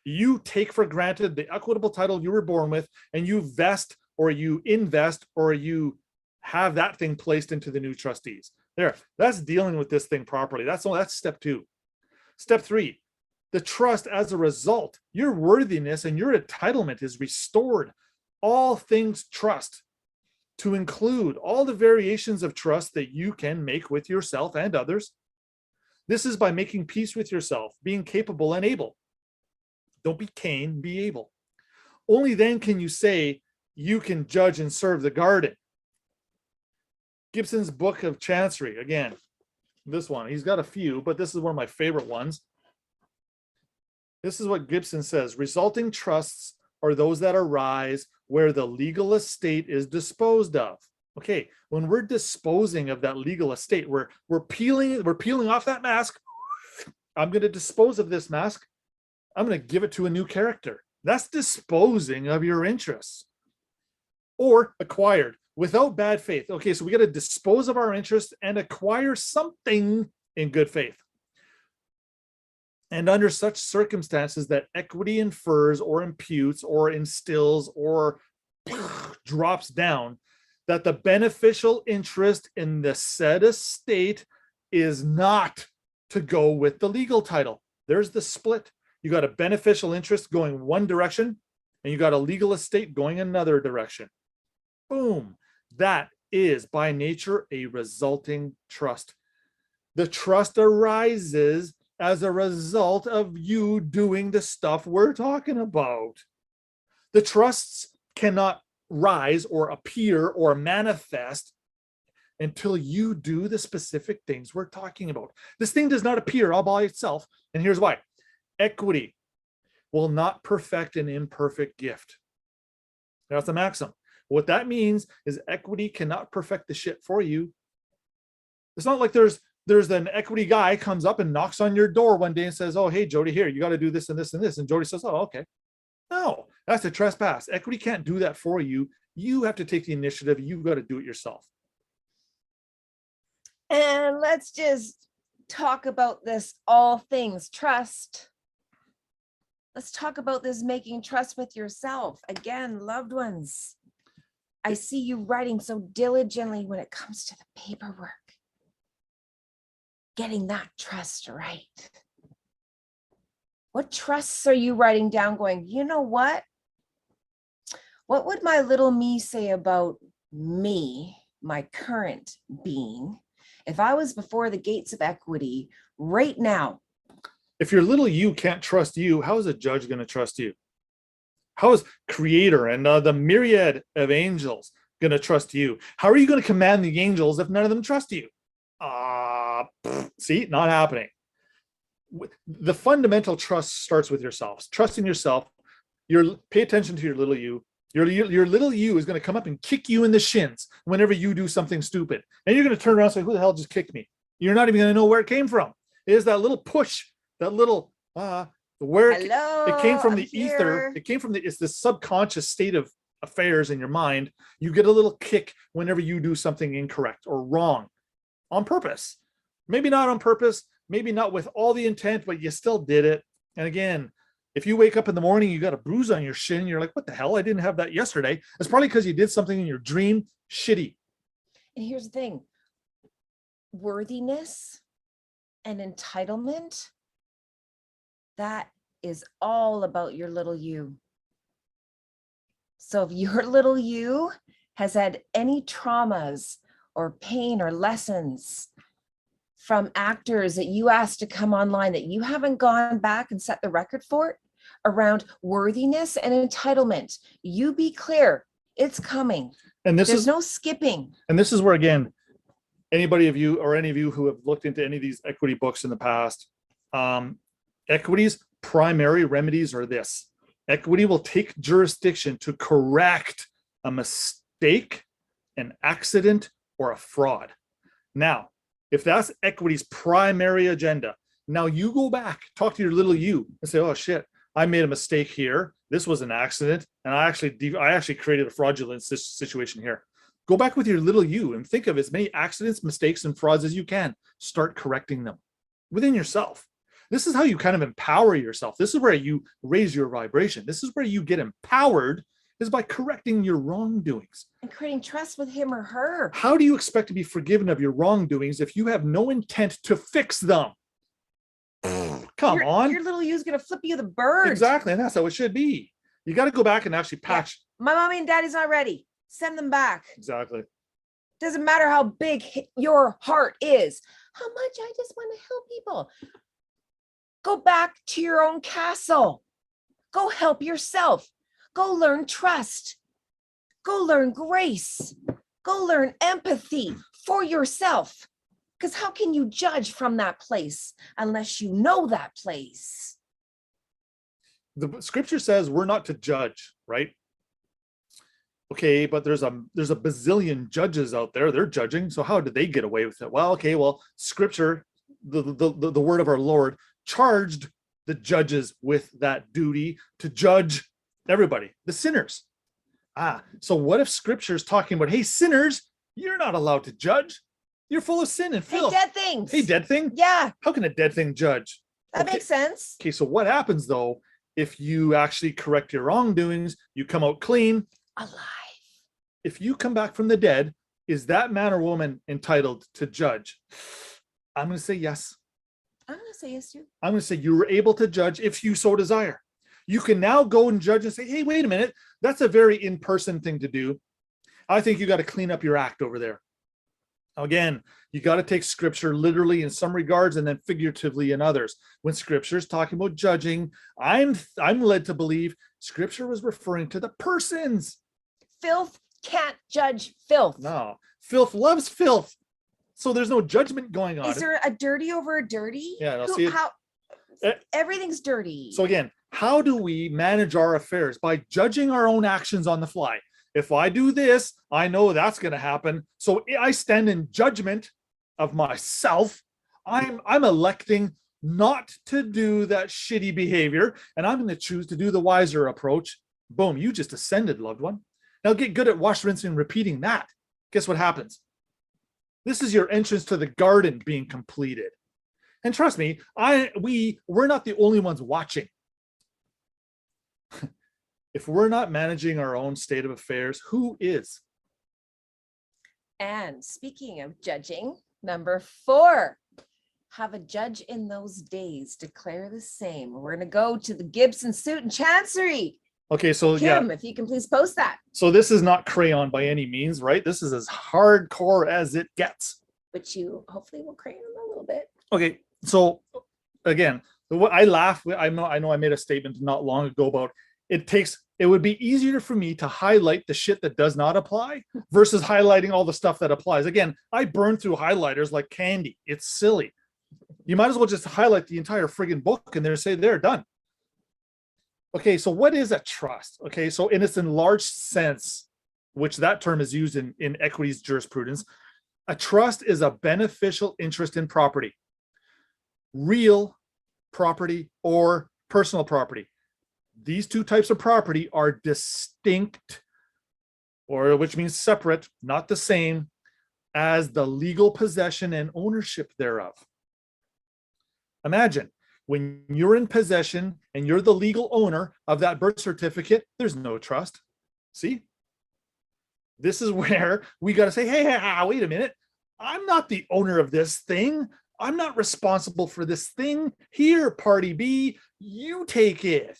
You take for granted the equitable title you were born with, and you vest or you invest or you have that thing placed into the new trustees. There, that's dealing with this thing properly. That's step 2. Step 3, the trust as a result, your worthiness and your entitlement is restored. All things trust, to include all the variations of trust that you can make with yourself and others. This is by making peace with yourself, being capable and able. Don't be Cain, be able. Only then can you say you can judge and serve the garden. Gibson's Book of Chancery, again, this one, he's got a few, but this is one of my favorite ones. This is what Gibson says: resulting trusts are those that arise where the legal estate is disposed of. Okay, when we're disposing of that legal estate, we're peeling off that mask. I'm going to dispose of this mask. I'm going to give it to a new character. That's disposing of your interests. Or acquired without bad faith. Okay, so we got to dispose of our interests and acquire something in good faith. And under such circumstances that equity infers or imputes or instills or drops down, that the beneficial interest in the said estate is not to go with the legal title. There's the split. You got a beneficial interest going one direction, and you got a legal estate going another direction. Boom. That is by nature a resulting trust. The trust arises as a result of you doing the stuff we're talking about. The trusts cannot rise or appear or manifest until you do the specific things we're talking about. This thing does not appear all by itself, and here's why. Equity will not perfect an imperfect gift. That's a maxim. What that means is equity cannot perfect the shit for you. It's not like there's an equity guy comes up and knocks on your door one day and says, oh, hey, Jody, here, you got to do this and this and this. And Jody says, oh, okay. No, that's a trespass. Equity can't do that for you. You have to take the initiative. You've got to do it yourself. And let's just talk about this all things trust. Let's talk about this making trust with yourself. Again, loved ones, I see you writing so diligently when it comes to the paperwork. getting that trust right. What trusts are you writing down going, you know what? What would my little me say about me, my current being, if I was before the gates of equity right now? If your little you can't trust you, how is a judge going to trust you? How is creator and the myriad of angels going to trust you? How are you going to command the angels if none of them trust you? See, not happening. The fundamental trust starts with yourselves. Trusting yourself. Pay attention to your little you. Your little you is going to come up and kick you in the shins whenever you do something stupid. And you're going to turn around and say, who the hell just kicked me? You're not even going to know where it came from. It is that little push, that little, where it came from, the ether. It came from it's the subconscious state of affairs in your mind. You get a little kick whenever you do something incorrect or wrong on purpose. Maybe not on purpose, maybe not with all the intent, but you still did it. And again, if you wake up in the morning, you got a bruise on your shin, you're like, what the hell? I didn't have that yesterday. It's probably because you did something in your dream shitty. And here's the thing, worthiness and entitlement, that is all about your little you. So if your little you has had any traumas or pain or lessons from actors that you asked to come online that you haven't gone back and set the record for around worthiness and entitlement, you be clear, it's coming. And there's no skipping. And this is where, again, anybody of you or any of you who have looked into any of these equity books in the past, equity's primary remedies are this. Equity will take jurisdiction to correct a mistake, an accident, or a fraud. Now, if that's equity's primary agenda, now you go back, talk to your little you and say, oh shit, I made a mistake here. This was an accident. And I actually created a fraudulent situation here. Go back with your little you and think of as many accidents, mistakes, and frauds as you can. Start correcting them within yourself. This is how you kind of empower yourself. This is where you raise your vibration. This is where you get empowered, is by correcting your wrongdoings. And creating trust with him or her. How do you expect to be forgiven of your wrongdoings if you have no intent to fix them? Come on. Your little you is going to flip you the bird. Exactly. And that's how it should be. You got to go back and actually patch. Yeah. My mommy and daddy's not ready. Send them back. Exactly. Doesn't matter how big your heart is. How much I just want to help people. Go back to your own castle. Go help yourself. Go learn trust. Go learn grace. Go learn empathy for yourself. Because how can you judge from that place unless you know that place? The scripture says we're not to judge, right? Okay, but there's a bazillion judges out there. They're judging. So how did they get away with it? Well, okay, well, scripture, the word of our Lord, charged the judges with that duty to judge everybody, the sinners. So what if scripture is talking about, hey, sinners, you're not allowed to judge. You're full of sin and filth. Hey, dead things. Hey, dead thing? Yeah. How can a dead thing judge? That makes sense. Okay, so what happens though, if you actually correct your wrongdoings, you come out clean? Alive. If you come back from the dead, is that man or woman entitled to judge? I'm going to say yes. I'm going to say yes too. I'm going to say you were able to judge if you so desire. You can now go and judge and say, hey, wait a minute. That's a very in-person thing to do. I think you got to clean up your act over there. Again, you got to take scripture literally in some regards and then figuratively in others. When scripture is talking about judging, I'm led to believe scripture was referring to the persons. Filth can't judge filth. No, filth loves filth. So there's no judgment going on. Is there a dirty over a dirty? Yeah, I'll see it. Everything's dirty. So again, how do we manage our affairs? By judging our own actions on the fly. If I do this, I know that's going to happen. So I stand in judgment of myself. I'm electing not to do that shitty behavior, and I'm going to choose to do the wiser approach. Boom, you just ascended, loved one. Now get good at wash, rinsing, and repeating that. Guess what happens? This is your entrance to the garden being completed. And trust me, we're not the only ones watching. If we're not managing our own state of affairs, who is? And speaking of judging, number 4, have a judge in those days declare the same. We're going to go to the Gibson suit and Chancery. Okay, so Kim, yeah, if you can please post that. so this is not crayon by any means, right? This is as hardcore as it gets. Which you hopefully will crayon a little bit. Okay, so again, what I laugh. I know I made a statement not long ago about it would be easier for me to highlight the shit that does not apply versus highlighting all the stuff that applies. Again, I burn through highlighters like candy. It's silly. You might as well just highlight the entire friggin' book and then say they're done. Okay, so what is a trust? Okay, so in its enlarged sense, which that term is used in equities jurisprudence, a trust is a beneficial interest in property, real property or personal property. These two types of property are distinct, or which means separate, not the same, as the legal possession and ownership thereof. Imagine when you're in possession and you're the legal owner of that birth certificate, there's no trust. See? This is where we got to say, hey, wait a minute. I'm not the owner of this thing. I'm not responsible for this thing. Here, party B, you take it.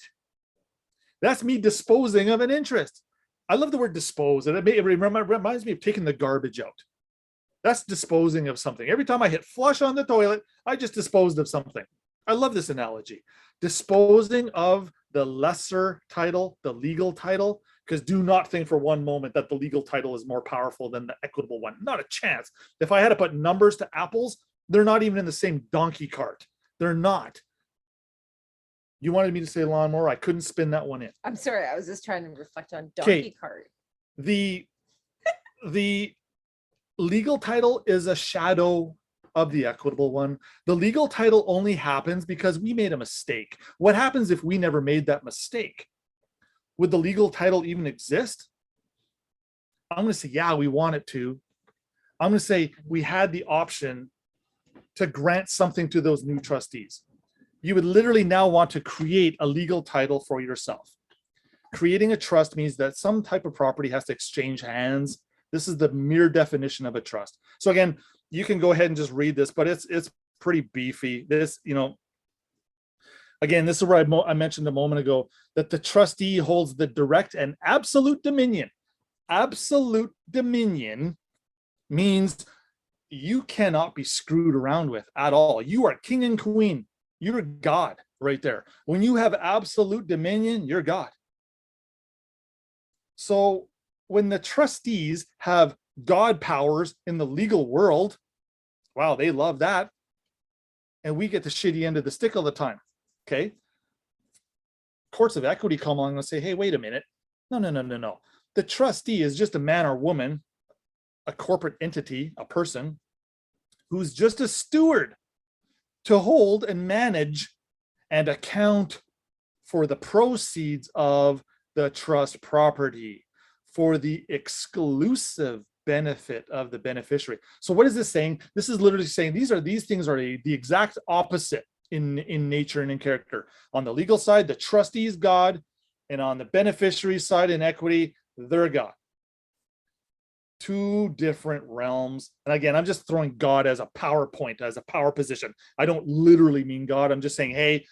That's me disposing of an interest. I love the word dispose. And it reminds me of taking the garbage out. That's disposing of something. Every time I hit flush on the toilet, I just disposed of something. I love this analogy. Disposing of the lesser title, the legal title, because do not think for one moment that the legal title is more powerful than the equitable one. Not a chance. If I had to put numbers to apples, they're not even in the same donkey cart. They're not. You wanted me to say lawnmower. I couldn't spin that one in. I'm sorry. I was just trying to reflect on donkey cart. The legal title is a shadow of the equitable one. The legal title only happens because we made a mistake. What happens if we never made that mistake? Would the legal title even exist? I'm going to say, yeah, we want it to. I'm going to say we had the option to grant something to those new trustees. You would literally now want to create a legal title for yourself. Creating a trust means that some type of property has to exchange hands. This is the mere definition of a trust. So again, you can go ahead and just read this, but it's pretty beefy. This, again, this is where I mentioned a moment ago that the trustee holds the direct and absolute dominion. Absolute dominion means you cannot be screwed around with at all. You are king and queen. You're God right there. When you have absolute dominion, you're God. So when the trustees have God powers in the legal world, wow, they love that. And we get the shitty end of the stick all the time. Okay. Courts of equity come along and say, hey, wait a minute. No. The trustee is just a man or woman, a corporate entity, a person who's just a steward to hold and manage and account for the proceeds of the trust property for the exclusive benefit of the beneficiary. So what is this saying? This is literally saying these things are the exact opposite in nature and in character. On the legal side, the trustee is God, and on the beneficiary side in equity, they're God. Two different realms. And again, I'm just throwing God as a PowerPoint, as a power position. I don't literally mean God. I'm just saying, hey,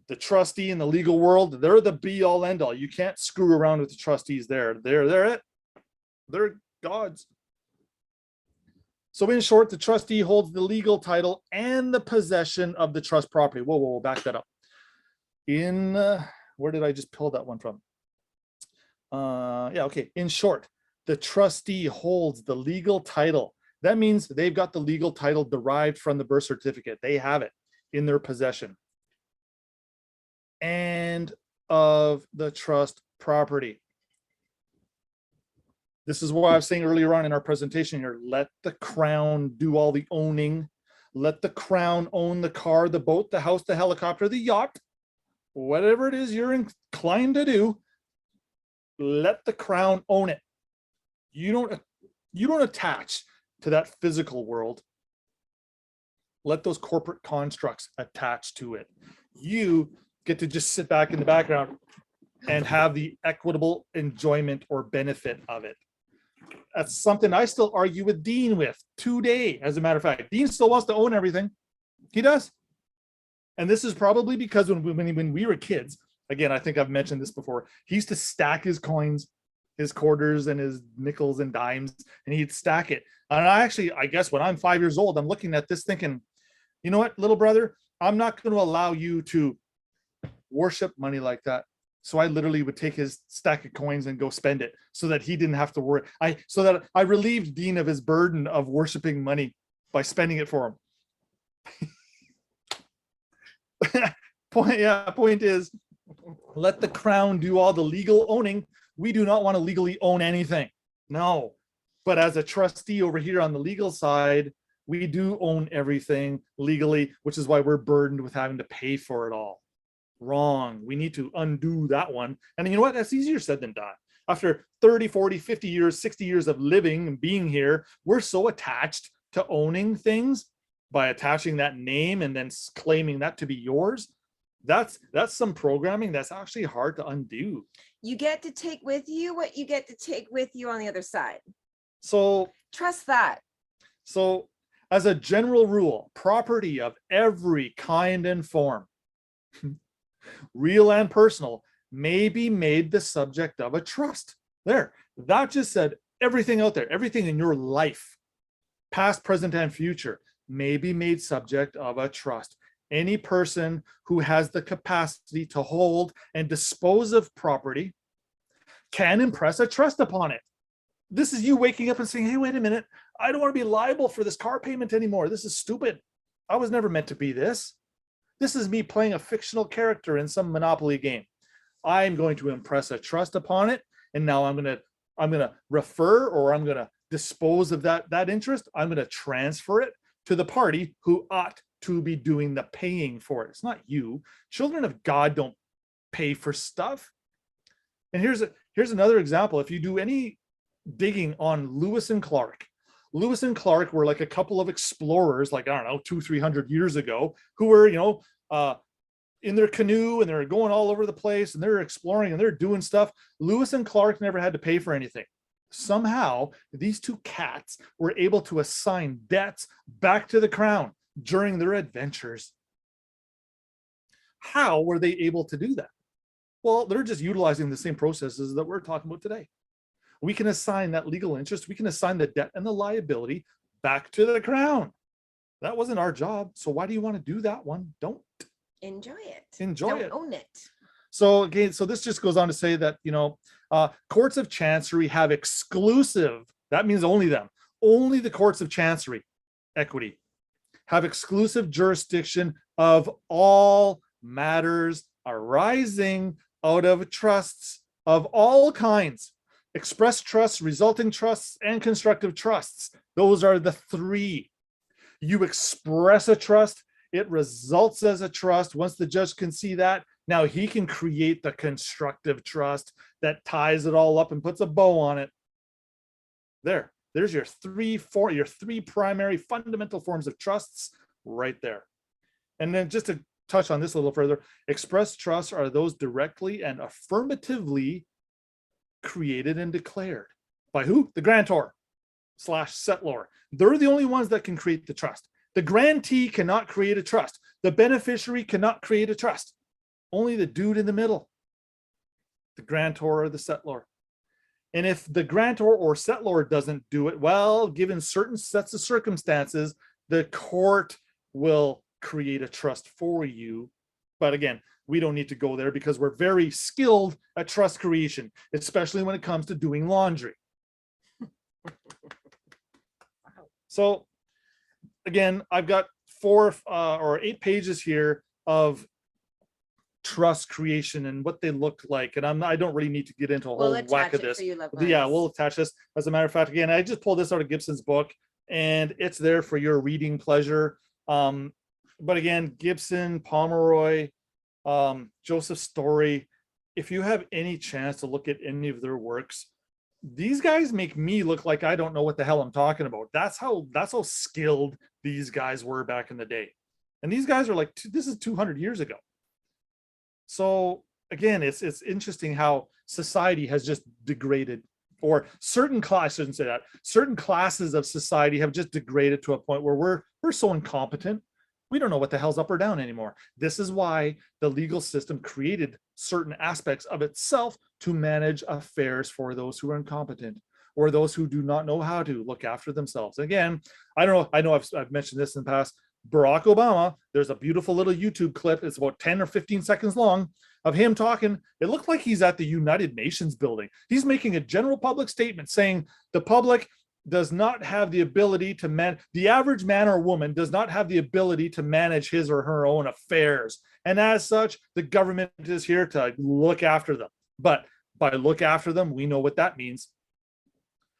the trustee in the legal world, they're the be all end all. You can't screw around with the trustees there. They're it. They're gods. So in short, the trustee holds the legal title and the possession of the trust property. Whoa, back that up. Where did I just pull that one from? In short, the trustee holds the legal title. That means they've got the legal title derived from the birth certificate. They have it in their possession. And of the trust property. This is what I was saying earlier on in our presentation here. Let the crown do all the owning. Let the crown own the car, the boat, the house, the helicopter, the yacht, whatever it is you're inclined to do. Let the crown own it. You don't attach to that physical world. Let those corporate constructs attach to it. You get to just sit back in the background and have the equitable enjoyment or benefit of it. That's something I still argue with Dean with today, as a matter of fact. Dean still wants to own everything. He does. And this is probably because when we were kids, again, I think I've mentioned this before, he used to stack his coins, his quarters and his nickels and dimes, and he'd stack it. And I guess when I'm 5 years old, I'm looking at this thinking, you know what, little brother, I'm not going to allow you to worship money like that. So I literally would take his stack of coins and go spend it so that he didn't have to worry. So that I relieved Dean of his burden of worshiping money by spending it for him. Point is, let the crown do all the legal owning. We do not want to legally own anything. No. But as a trustee over here on the legal side, we do own everything legally, which is why we're burdened with having to pay for it all. Wrong. We need to undo that one. And you know what? That's easier said than done. After 30, 40, 50 years, 60 years of living and being here, we're so attached to owning things by attaching that name and then claiming that to be yours. That's some programming that's actually hard to undo. You get to take with you what you get to take with you on the other side. So trust that. So as a general rule, property of every kind and form, real and personal, may be made the subject of a trust. There, that just said everything out there, everything in your life, past, present, and future, may be made subject of a trust. Any person who has the capacity to hold and dispose of property can impress a trust upon it. This is you waking up and saying, hey, wait a minute, I don't want to be liable for this car payment anymore. This is stupid. I was never meant to be this. This is me playing a fictional character in some Monopoly game. I'm going to impress a trust upon it. And now I'm going to refer, or I'm going to dispose of that interest. I'm going to transfer it to the party who ought to be doing the paying for it. It's not you. Children of God don't pay for stuff. And here's another example. If you do any digging on Lewis and Clark were like a couple of explorers, like, I don't know, 200-300 years ago, who were, in their canoe, and they're going all over the place, and they're exploring and they're doing stuff. Lewis and Clark never had to pay for anything. Somehow these two cats were able to assign debts back to the crown during their adventures. How were they able to do that? Well, they're just utilizing the same processes that we're talking about today. We can assign that legal interest, we can assign the debt and the liability back to the crown. That wasn't our job. So why do you want to do that one? Don't. Enjoy it. Don't own it. So again, so this just goes on to say that, courts of chancery have exclusive, that means only them, only the courts of chancery, equity, have exclusive jurisdiction of all matters arising out of trusts of all kinds, express trusts, resulting trusts, and constructive trusts. Those are the three. You express a trust, it results as a trust. Once the judge can see that, now he can create the constructive trust that ties it all up and puts a bow on it. There's your three primary fundamental forms of trusts right there. And then just to touch on this a little further, express trusts are those directly and affirmatively created and declared by who? The grantor / settlor. They're the only ones that can create the trust. The grantee cannot create a trust. The beneficiary cannot create a trust. Only the dude in the middle, the grantor or the settlor. And if the grantor or settlor doesn't do it, well, given certain sets of circumstances, the court will create a trust for you. But again, we don't need to go there because we're very skilled at trust creation, especially when it comes to doing laundry. So again, I've got 4 or 8 pages here of trust creation and what they look like, and I don't really need to get into a whole whack of this. Yeah, we'll attach this. As a matter of fact, again, I just pulled this out of Gibson's book, and it's there for your reading pleasure. But again, Gibson, Pomeroy, Joseph Story, if you have any chance to look at any of their works, these guys make me look like I don't know what the hell I'm talking about. That's how skilled these guys were back in the day. And these guys are like, this is 200 years ago. So again, it's interesting how society has just degraded, or certain classes, I shouldn't say that, certain classes of society have just degraded to a point where we're so incompetent We don't know what the hell's up or down anymore. This is why the legal system created certain aspects of itself to manage affairs for those who are incompetent or those who do not know how to look after themselves. Again, I don't know. I know I've mentioned this in the past. Barack Obama, there's a beautiful little YouTube clip. It's about 10 or 15 seconds long of him talking. It looked like he's at the United Nations building. He's making a general public statement saying the public does not have the ability to the average man or woman does not have the ability to manage his or her own affairs. And as such, the government is here to look after them. But by look after them, we know what that means.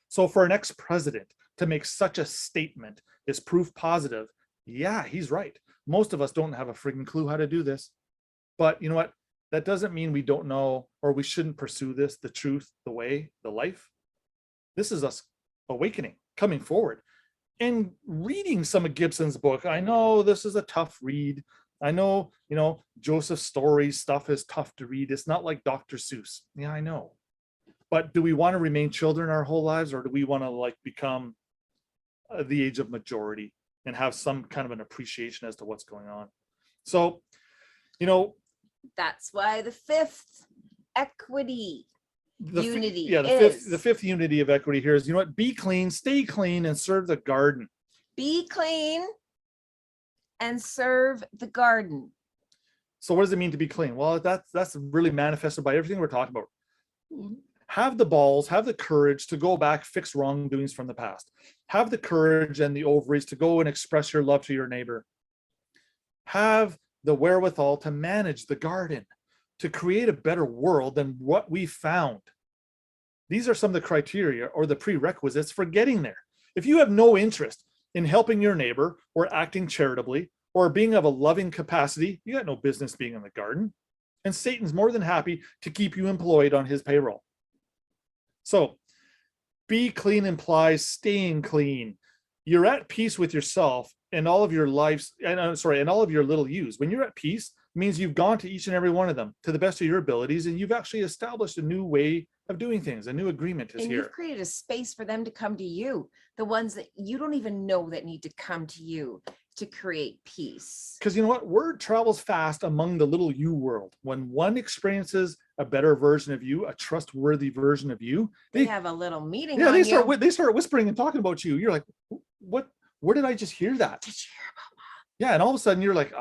So for an ex-president to make such a statement is proof positive. Yeah, he's right. Most of us don't have a freaking clue how to do this. But you know what? That doesn't mean we don't know or we shouldn't pursue this, the truth, the way, the life. This is us awakening, coming forward and reading some of Gibson's book. I know this is a tough read. I know, Joseph Story's stuff is tough to read. It's not like Dr. Seuss. Yeah, I know. But do we want to remain children our whole lives, or do we want to become the age of majority and have some kind of an appreciation as to what's going on? So, that's why the fifth equity unity the fifth unity of equity here is, be clean, stay clean, and serve the garden. Be clean and serve the garden. So what does it mean to be clean? Well, that's really manifested by everything we're talking about. Have the balls, have the courage to go back, fix wrongdoings from the past. Have the courage and the ovaries to go and express your love to your neighbor. Have the wherewithal to manage the garden, to create a better world than what we found. These are some of the criteria or the prerequisites for getting there. If you have no interest in helping your neighbor or acting charitably or being of a loving capacity, you got no business being in the garden. And Satan's more than happy to keep you employed on his payroll. So be clean implies staying clean. You're at peace with yourself and all of your lives, and all of your little yous. When you're at peace, means you've gone to each and every one of them to the best of your abilities, and you've actually established a new way of doing things. A new agreement is here. You've created a space for them to come to you, the ones that you don't even know that need to come to you to create peace. Because you know what? Word travels fast among the little you world. When one experiences a better version of you, a trustworthy version of you, they have a little meeting. Yeah, they start whispering and talking about you. You're like, what? Where did I just hear that? Did you hear about that? Yeah, and all of a sudden you're like,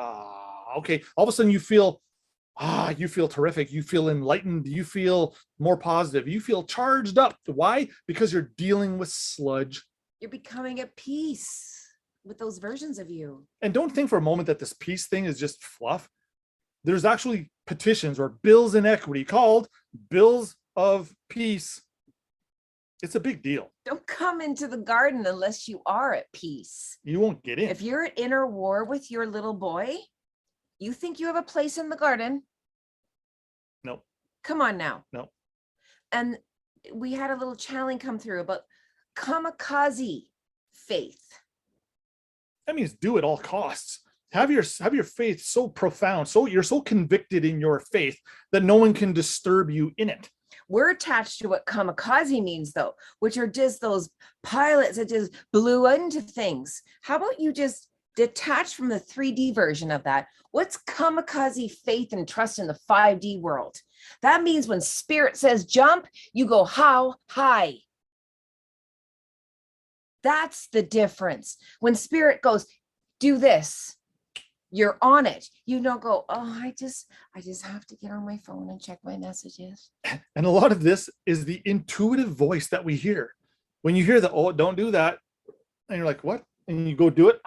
okay. All of a sudden you feel terrific. You feel enlightened. You feel more positive. You feel charged up. Why? Because you're dealing with sludge. You're becoming at peace with those versions of you. And don't think for a moment that this peace thing is just fluff. There's actually petitions or bills in equity called bills of peace. It's a big deal. Don't come into the garden unless you are at peace. You won't get in. If you're at inner war with your little boy, you think you have a place in the garden? No. Come on now. No. And we had a little challenge come through about kamikaze faith. That means do at all costs. Have your faith so profound, so you're so convicted in your faith that no one can disturb you in it. We're attached to what kamikaze means, though, which are just those pilots that just blew into things. How about you just detach from the 3D version of that? What's kamikaze faith and trust in the 5D world? That means when spirit says jump, you go how high. That's the difference. When spirit goes, do this, you're on it. You don't go, I just have to get on my phone and check my messages. And a lot of this is the intuitive voice that we hear. When you hear the, don't do that. And you're like, what? And you go do it.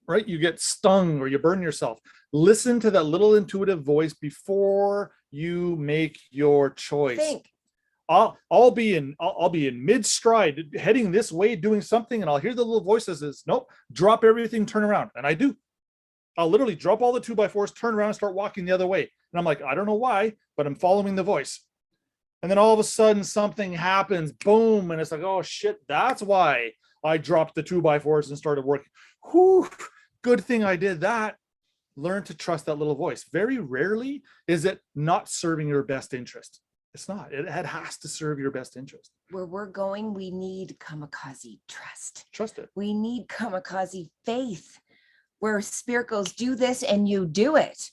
Right? You get stung or you burn yourself. Listen to that little intuitive voice before you make your choice. Think. I'll be in mid stride heading this way doing something, and I'll hear the little voice that says, nope, drop everything, turn around. And I do. I'll literally drop all the 2x4s, turn around and start walking the other way. And I'm like, I don't know why, but I'm following the voice. And then all of a sudden something happens, boom, and it's like, oh shit, that's why I dropped the 2x4s and started working. Whew, good thing I did that. Learn to trust that little voice. Very rarely is it not serving your best interest. It's not. It has to serve your best interest. Where we're going, we need kamikaze trust. Trust it. We need kamikaze faith. where spirit goes, do this, and you do it.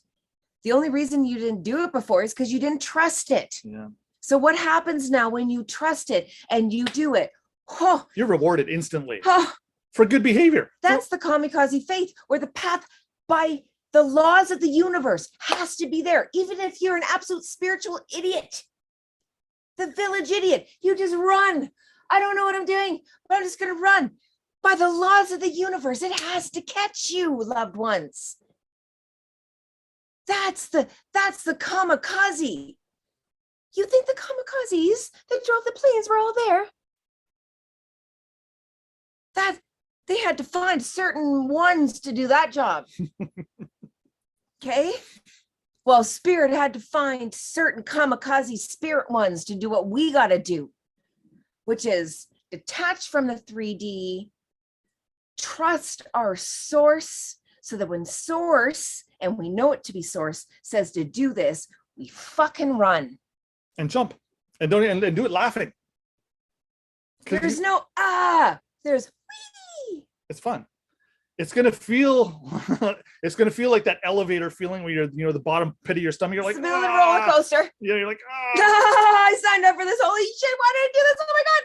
The only reason you didn't do it before is because you didn't trust it. Yeah. So what happens now when you trust it and you do it? Oh, You're rewarded instantly oh, for good behavior. that's the kamikaze faith, where the path by the laws of the universe has to be there. Even if you're an absolute spiritual idiot, the village idiot, you just run. I don't know what I'm doing, but I'm just going to run. By the laws of the universe, it has to catch you, loved ones. That's the kamikaze. You think the kamikazes that drove the planes were all there? That they had to find certain ones to do that job. Okay. Well, spirit had to find certain kamikaze spirit ones to do what we got to do, which is detach from the 3D, trust our source, so that when source, and we know it to be source, says to do this, we fucking run. And jump. And don't and do it laughing. There's there's wee. It's fun. It's gonna feel like that elevator feeling where you're the bottom pit of your stomach. You're like, it's the middle of the roller coaster. Yeah, you're like, I signed up for this. Holy shit, why did I do this? Oh my God.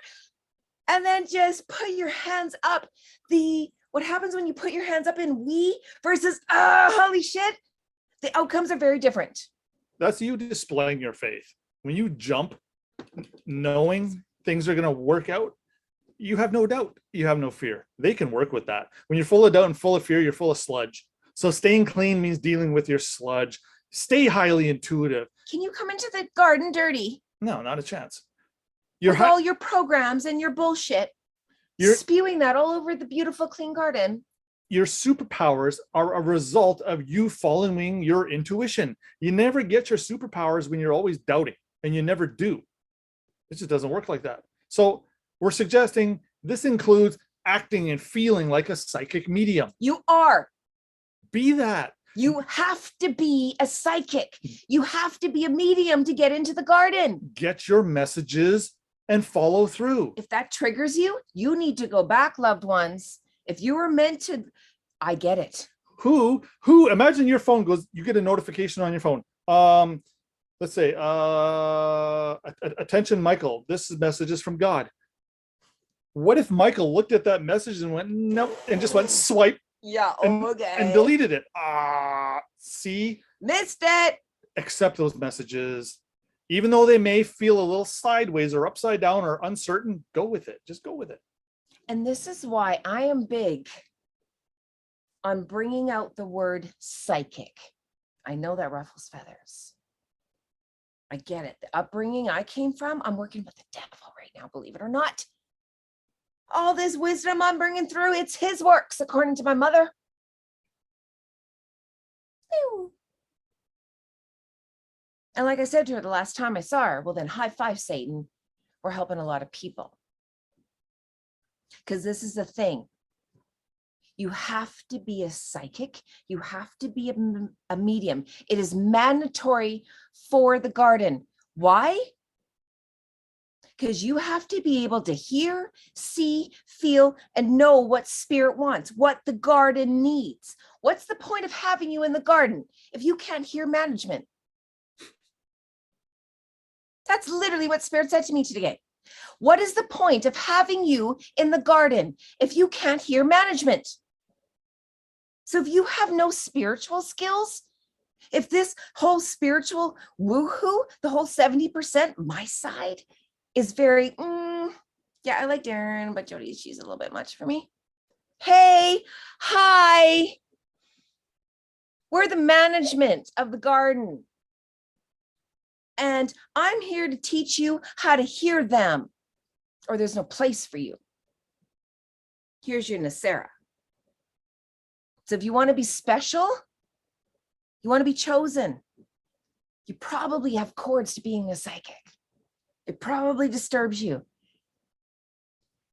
And then just put your hands up. What happens when you put your hands up in we versus holy shit? The outcomes are very different. That's you displaying your faith. When you jump, knowing things are gonna work out, you have no doubt. You have no fear. They can work with that. When you're full of doubt and full of fear, you're full of sludge. So staying clean means dealing with your sludge. Stay highly intuitive. Can you come into the garden dirty? No, not a chance. With all your programs and your bullshit, you're spewing that all over the beautiful, clean garden. Your superpowers are a result of you following your intuition. You never get your superpowers when you're always doubting, and you never do. It just doesn't work like that. So we're suggesting this includes acting and feeling like a psychic medium. You are. Be that. You have to be a psychic. You have to be a medium to get into the garden. Get your messages and follow through. If that triggers you, you need to go back, loved ones. If you were meant to, I get it. Who, imagine your phone goes, you get a notification on your phone. Let's say, attention, Michael, this message is from God. What if Michael looked at that message and went, nope, and just went swipe? Yeah, okay. And deleted it. See? Missed it. Accept those messages. Even though they may feel a little sideways or upside down or uncertain, go with it. Just go with it. And this is why I am big on bringing out the word psychic. I know that ruffles feathers. I get it. The upbringing I came from, I'm working with the devil right now, believe it or not. All this wisdom I'm bringing through, it's his works, according to my mother. And like I said to her the last time I saw her, well, then high five, Satan. We're helping a lot of people. Because this is the thing. You have to be a psychic. You have to be a medium. It is mandatory for the garden. Why? Because you have to be able to hear, see, feel, and know what spirit wants, what the garden needs. What's the point of having you in the garden if you can't hear management? That's literally what Spirit said to me today. What is the point of having you in the garden if you can't hear management? So if you have no spiritual skills, if this whole spiritual woohoo, the whole 70%, my side is very, yeah, I like Darren, but Jody, she's a little bit much for me. Hey, hi. We're the management of the garden. And I'm here to teach you how to hear them, or there's no place for you. Here's your Nasera. So if you want to be special, you want to be chosen, you probably have cords to being a psychic. It probably disturbs you.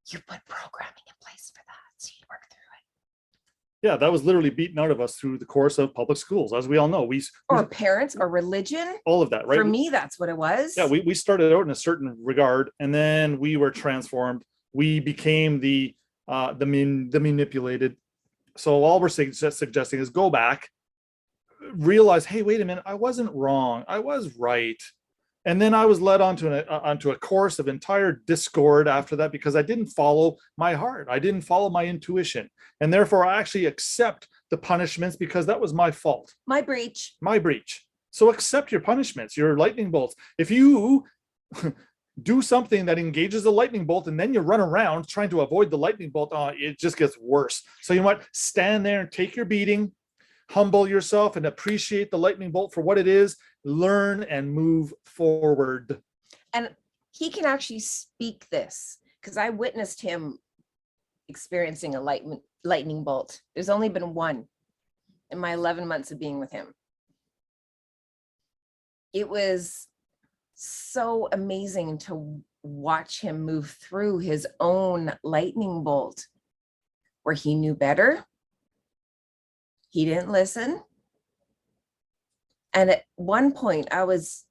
You put programming in place for that, so you work through it. Yeah, that was literally beaten out of us through the course of public schools. As we all know, or parents or religion. All of that, right? For me, that's what it was. Yeah, we started out in a certain regard, and then we were transformed. We became the manipulated, So all we're suggesting is go back, realize, hey, wait a minute, I wasn't wrong. I was right. And then I was led onto a course of entire discord after that because I didn't follow my heart. I didn't follow my intuition. And therefore, I actually accept the punishments because that was my fault. My breach. My breach. So accept your punishments, your lightning bolts. If you do something that engages the lightning bolt and then you run around trying to avoid the lightning bolt, it just gets worse. So you know what? Stand there and take your beating, humble yourself and appreciate the lightning bolt for what it is, learn and move forward. And he can actually speak this because I witnessed him experiencing a lightning bolt. There's only been one in my 11 months of being with him. It was so amazing to watch him move through his own lightning bolt where he knew better. He didn't listen. And at one point I was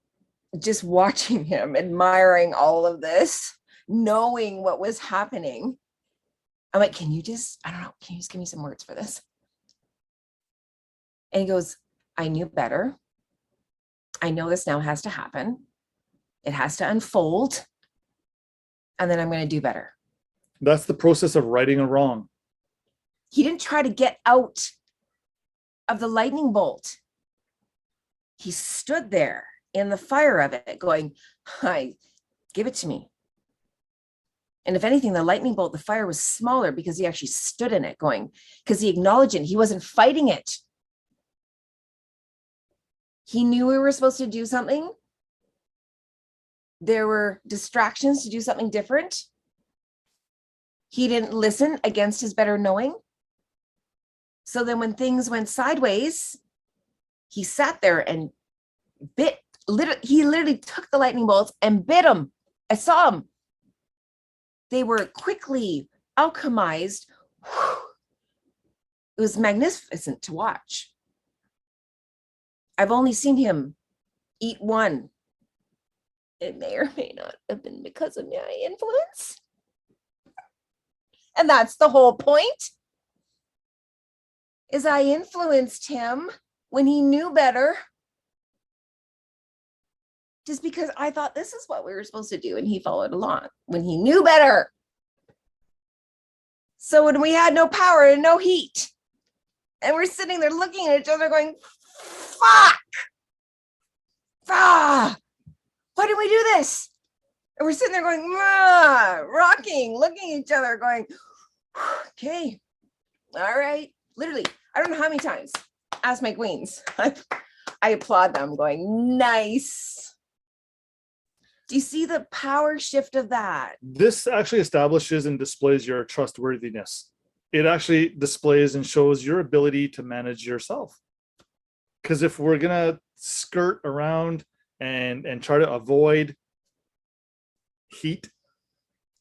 just watching him, admiring all of this, knowing what was happening. I'm like, can you just give me some words for this? And he goes, I knew better. I know this now has to happen. It has to unfold. And then I'm going to do better. That's the process of righting a wrong. He didn't try to get out of the lightning bolt. He stood there in the fire of it going, hi, give it to me. And if anything, the lightning bolt, the fire was smaller because he actually stood in it going, because he acknowledged it. He wasn't fighting it. He knew we were supposed to do something. There were distractions to do something different. He didn't listen against his better knowing. So then when things went sideways, he sat there and he literally took the lightning bolts and bit them. I saw them. They were quickly alchemized. It was magnificent to watch. I've only seen him eat one. It may or may not have been because of my influence. And that's the whole point, is I influenced him when he knew better. Just because I thought this is what we were supposed to do and he followed along when he knew better. So when we had no power and no heat, and we're sitting there looking at each other going, fuck, why did we do this? And we're sitting there going, rocking, looking at each other going, okay, all right. Literally, I don't know how many times, ask my queens. I applaud them going, nice. Do you see the power shift of that? This actually establishes and displays your trustworthiness. It actually displays and shows your ability to manage yourself. Because if we're going to skirt around and try to avoid heat,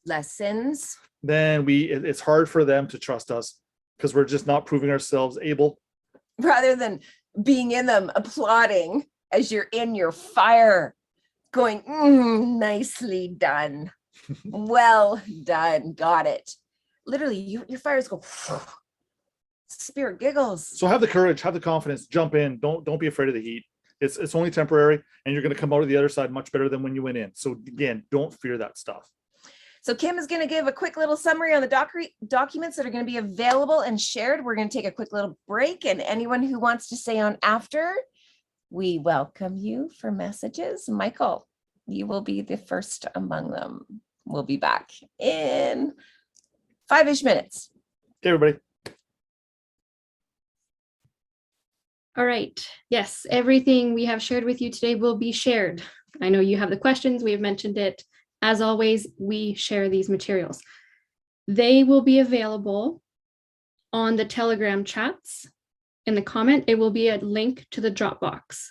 lessons, then it's hard for them to trust us because we're just not proving ourselves able. Rather than being in them, applauding as you're in your fire, going, nicely done. Well done. Got it. Literally, your fires go, spirit giggles. So have the courage, have the confidence, jump in. Don't be afraid of the heat. It's only temporary, and you're going to come out of the other side much better than when you went in. So again, don't fear that stuff. So Kim is going to give a quick little summary on the documents that are going to be available and shared. We're going to take a quick little break, and anyone who wants to stay on after, we welcome you for messages. Michael, you will be the first among them. We'll be back in 5-ish minutes. Okay, everybody. All right. Yes, everything we have shared with you today will be shared. I know you have the questions. We have mentioned it. As always, we share these materials. They will be available on the Telegram chats. In the comment, it will be a link to the Dropbox.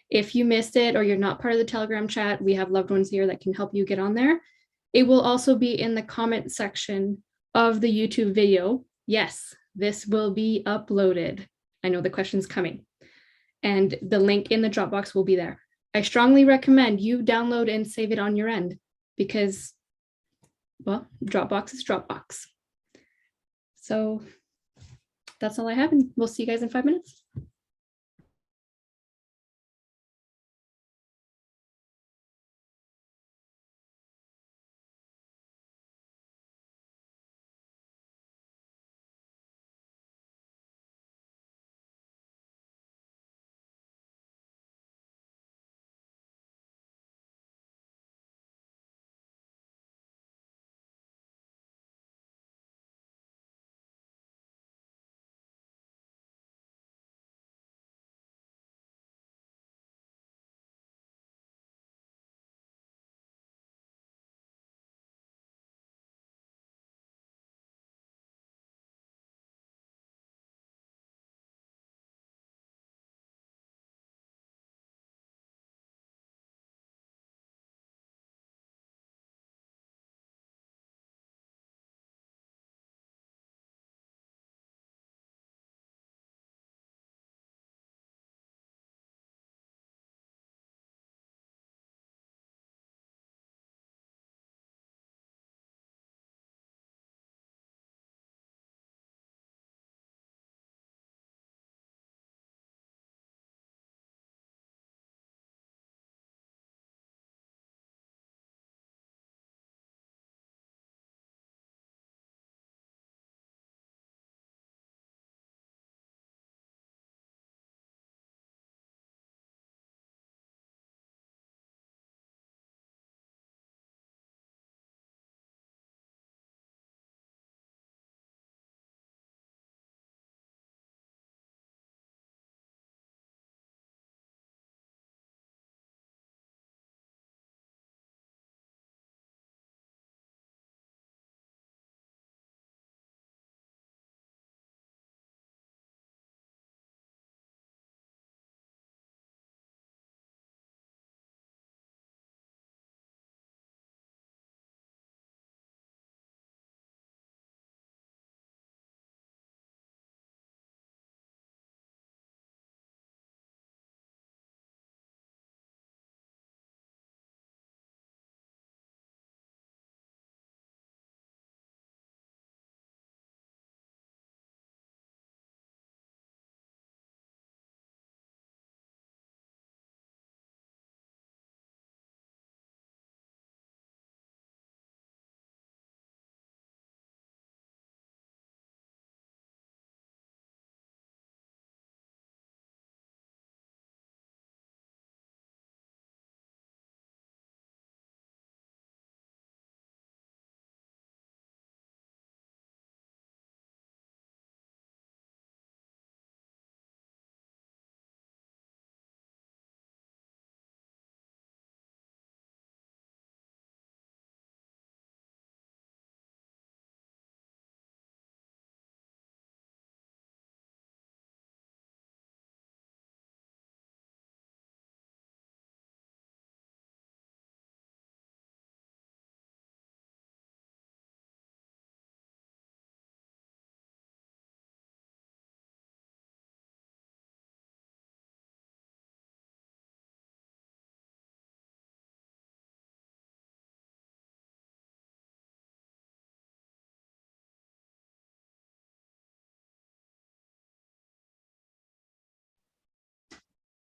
If you missed it or you're not part of the Telegram chat, we have loved ones here that can help you get on there. It will also be in the comment section of the YouTube video. Yes, this will be uploaded. I know the question's coming. And the link in the Dropbox will be there. I strongly recommend you download and save it on your end because, well, Dropbox is Dropbox. So that's all I have, and we'll see you guys in 5 minutes.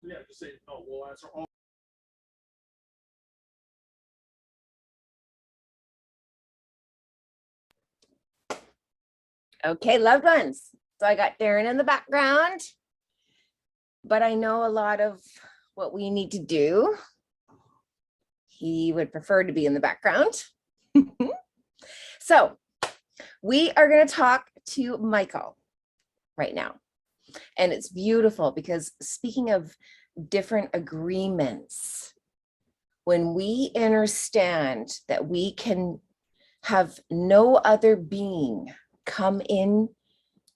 Yeah, just say no. We'll answer all. Okay, loved ones. So I got Darren in the background, but I know a lot of what we need to do. He would prefer to be in the background. So we are going to talk to Michael right now. And it's beautiful because speaking of different agreements, when we understand that we can have no other being come in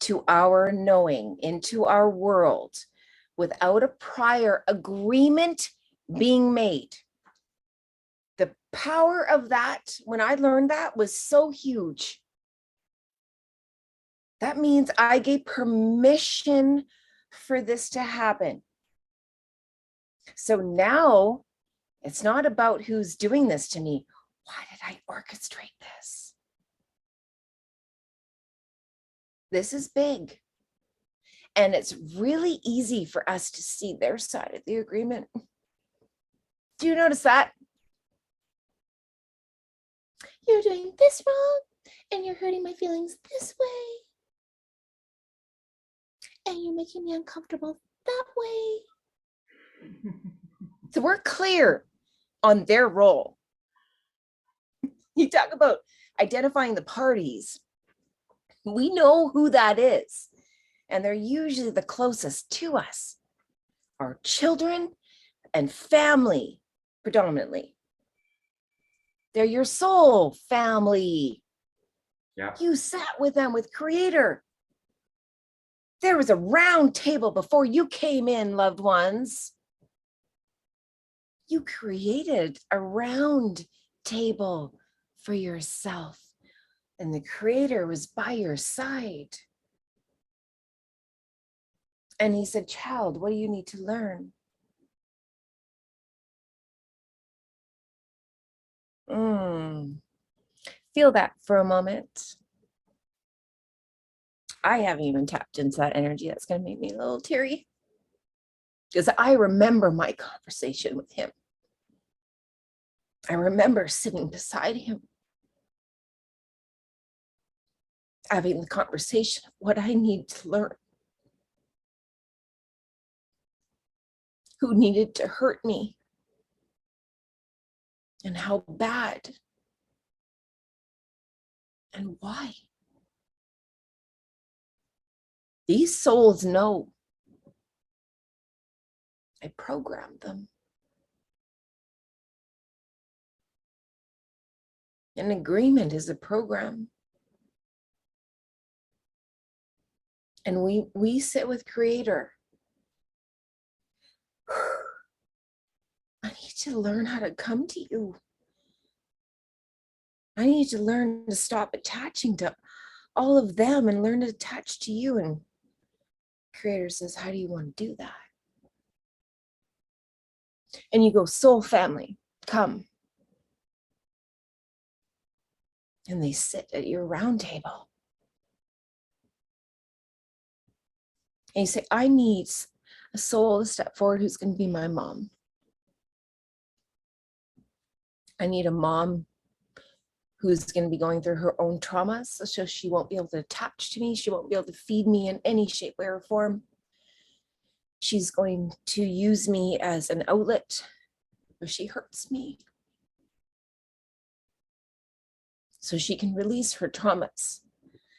to our knowing, into our world, without a prior agreement being made. The power of that, when I learned that, was so huge. That means I gave permission for this to happen. So now it's not about who's doing this to me. Why did I orchestrate this? This is big. And it's really easy for us to see their side of the agreement. Do you notice that? You're doing this wrong and you're hurting my feelings this way. And you're making me uncomfortable that way. So we're clear on their role. You talk about identifying the parties. We know who that is. And they're usually the closest to us. Our children and family, predominantly. They're your soul family. Yeah. You sat with them with Creator. There was a round table before you came in, loved ones. You created a round table for yourself, and the Creator was by your side. And he said, child, what do you need to learn? Feel that for a moment. I haven't even tapped into that energy. That's going to make me a little teary. Because I remember my conversation with him. I remember sitting beside him, having the conversation of what I need to learn. Who needed to hurt me. And how bad. And why. These souls know. I programmed them. An agreement is a program. And we sit with Creator. I need to learn how to come to you. I need to learn to stop attaching to all of them and learn to attach to you. And Creator says, how do you want to do that? And you go, soul family, come. And they sit at your round table. And you say, I need a soul to step forward who's going to be my mom. I need a mom who's going to be going through her own traumas, so she won't be able to attach to me. She won't be able to feed me in any shape, way, or form. She's going to use me as an outlet where she hurts me. So she can release her traumas.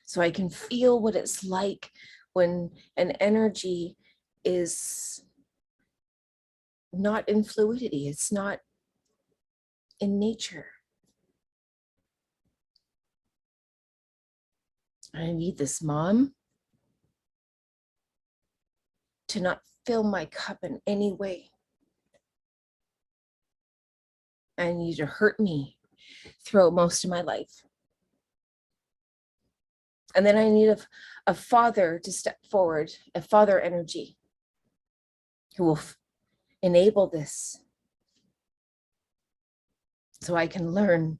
So I can feel what it's like when an energy is not in fluidity. It's not in nature. I need this mom to not fill my cup in any way. I need to hurt me throughout most of my life. And then I need a father to step forward, a father energy who will enable this so I can learn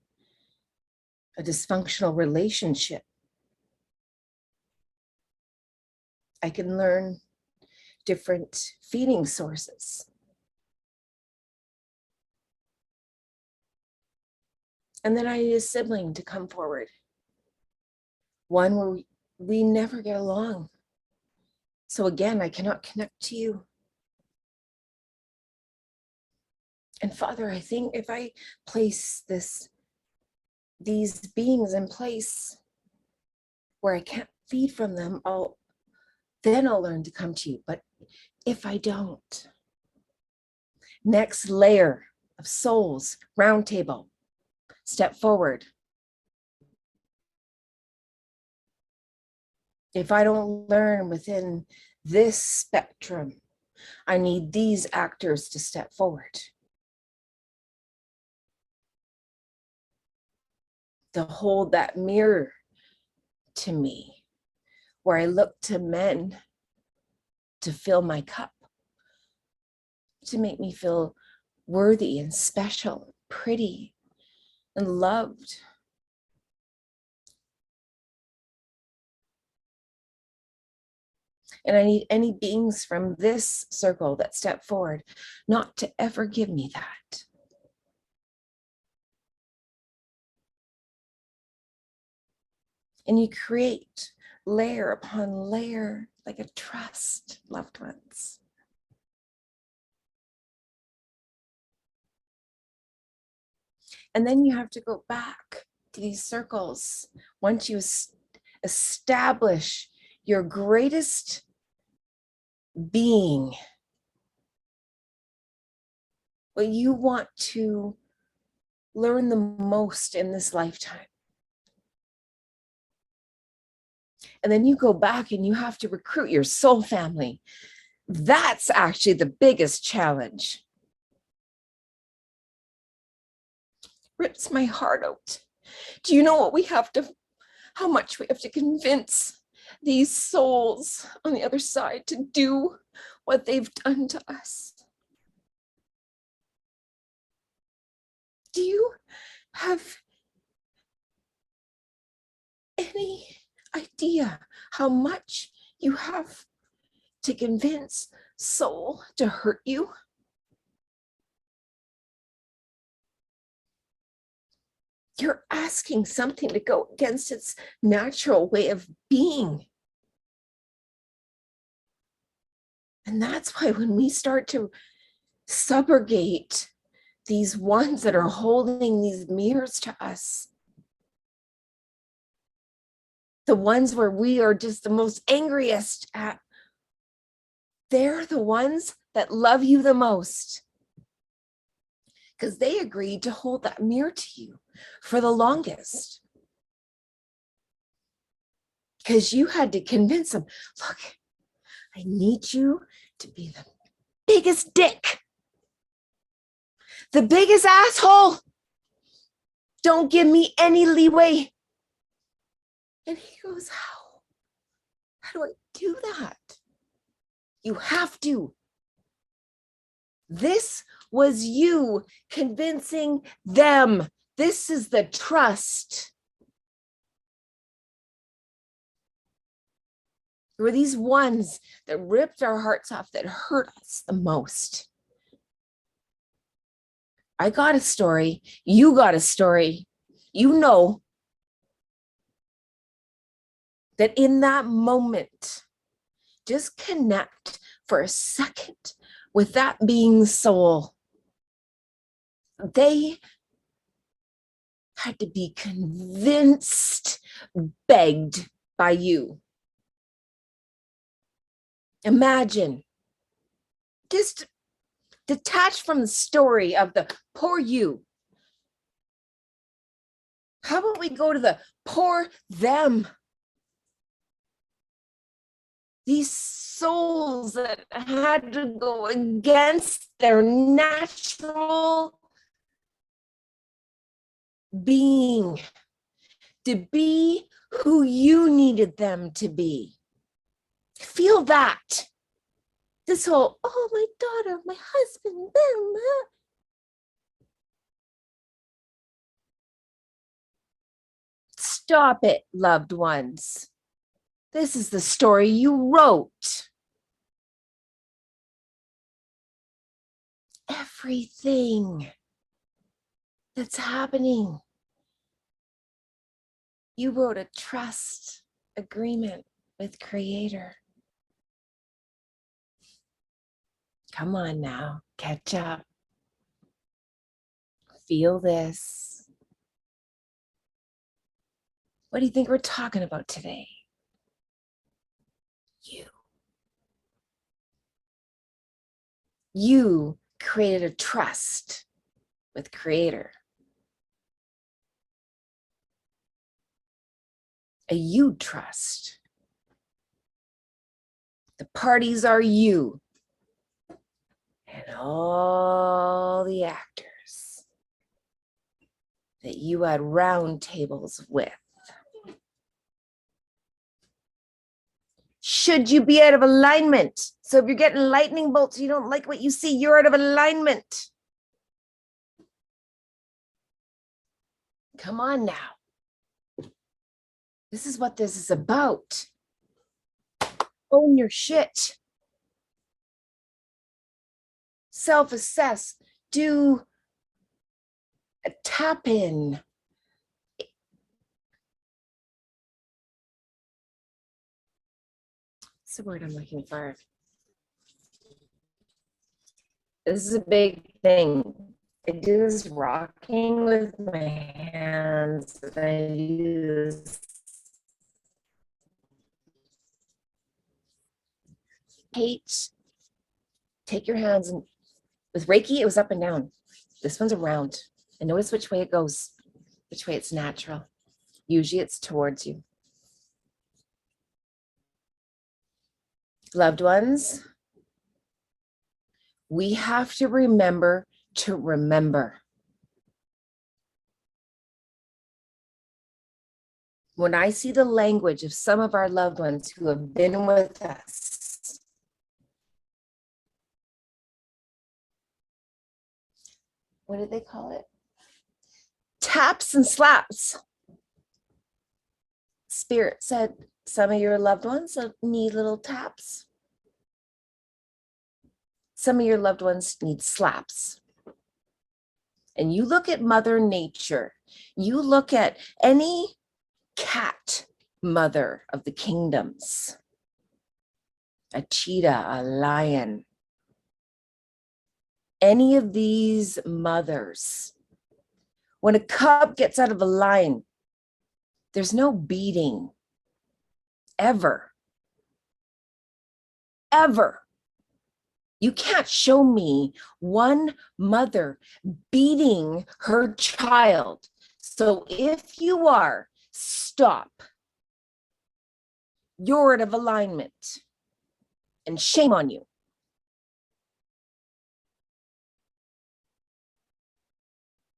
a dysfunctional relationship. I can learn different feeding sources. And then I need a sibling to come forward. One where we never get along. So again, I cannot connect to you. And Father, I think if I place these beings in place where I can't feed from them, then I'll learn to come to you. But if I don't, next layer of souls, round table, step forward. If I don't learn within this spectrum, I need these actors to step forward. To hold that mirror to me, where I look to men to fill my cup, to make me feel worthy and special, pretty and loved. And I need any beings from this circle that step forward not to ever give me that. And you create layer upon layer, like a trust, loved ones. And then you have to go back to these circles once you establish your greatest being, what you want to learn the most in this lifetime. And then you go back and you have to recruit your soul family. That's actually the biggest challenge. Rips my heart out. Do you know what we have to, how much we have to convince these souls on the other side to do what they've done to us? Do you have any idea how much you have to convince soul to hurt you? You're asking something to go against its natural way of being. And that's why when we start to subrogate these ones that are holding these mirrors to us, the ones where we are just the most angriest at, they're the ones that love you the most. Because they agreed to hold that mirror to you for the longest. Because you had to convince them, look, I need you to be the biggest dick, the biggest asshole. Don't give me any leeway. And he goes, how do I do that? You have to. This was you convincing them. This is the trust. There were these ones that ripped our hearts off, that hurt us the most. I got a story. You got a story. You know that in that moment, just connect for a second with that being's soul. They had to be convinced, begged by you. Imagine, just detached from the story of the poor you. How about we go to the poor them? These souls that had to go against their natural being to be who you needed them to be. Feel that. This whole, oh, my daughter, my husband, them. Stop it, loved ones. This is the story you wrote. Everything that's happening, you wrote a trust agreement with Creator. Come on now, catch up. Feel this. What do you think we're talking about today? You. You created a trust with Creator. A you trust. The parties are you and all the actors that you had round tables with. Should you be out of alignment? So if you're getting lightning bolts, you don't like what you see, you're out of alignment. Come on now. This is what this is about. Own your shit. Self-assess. Do a tap in. What's the word I'm looking for? This is a big thing. I do this rocking with my hands. I do this. Take your hands, and with Reiki, it was up and down. This one's around. And notice which way it goes, which way it's natural. Usually it's towards you. Loved ones, we have to remember to remember. When I see the language of some of our loved ones who have been with us, what did they call it? Taps and slaps. Spirit said some of your loved ones need little taps. Some of your loved ones need slaps. And you look at Mother Nature, you look at any cat mother of the kingdoms, a cheetah, a lion, any of these mothers, when a cub gets out of a line, there's no beating, ever, ever. You can't show me one mother beating her child. So if you are, stop. You're out of alignment. And shame on you.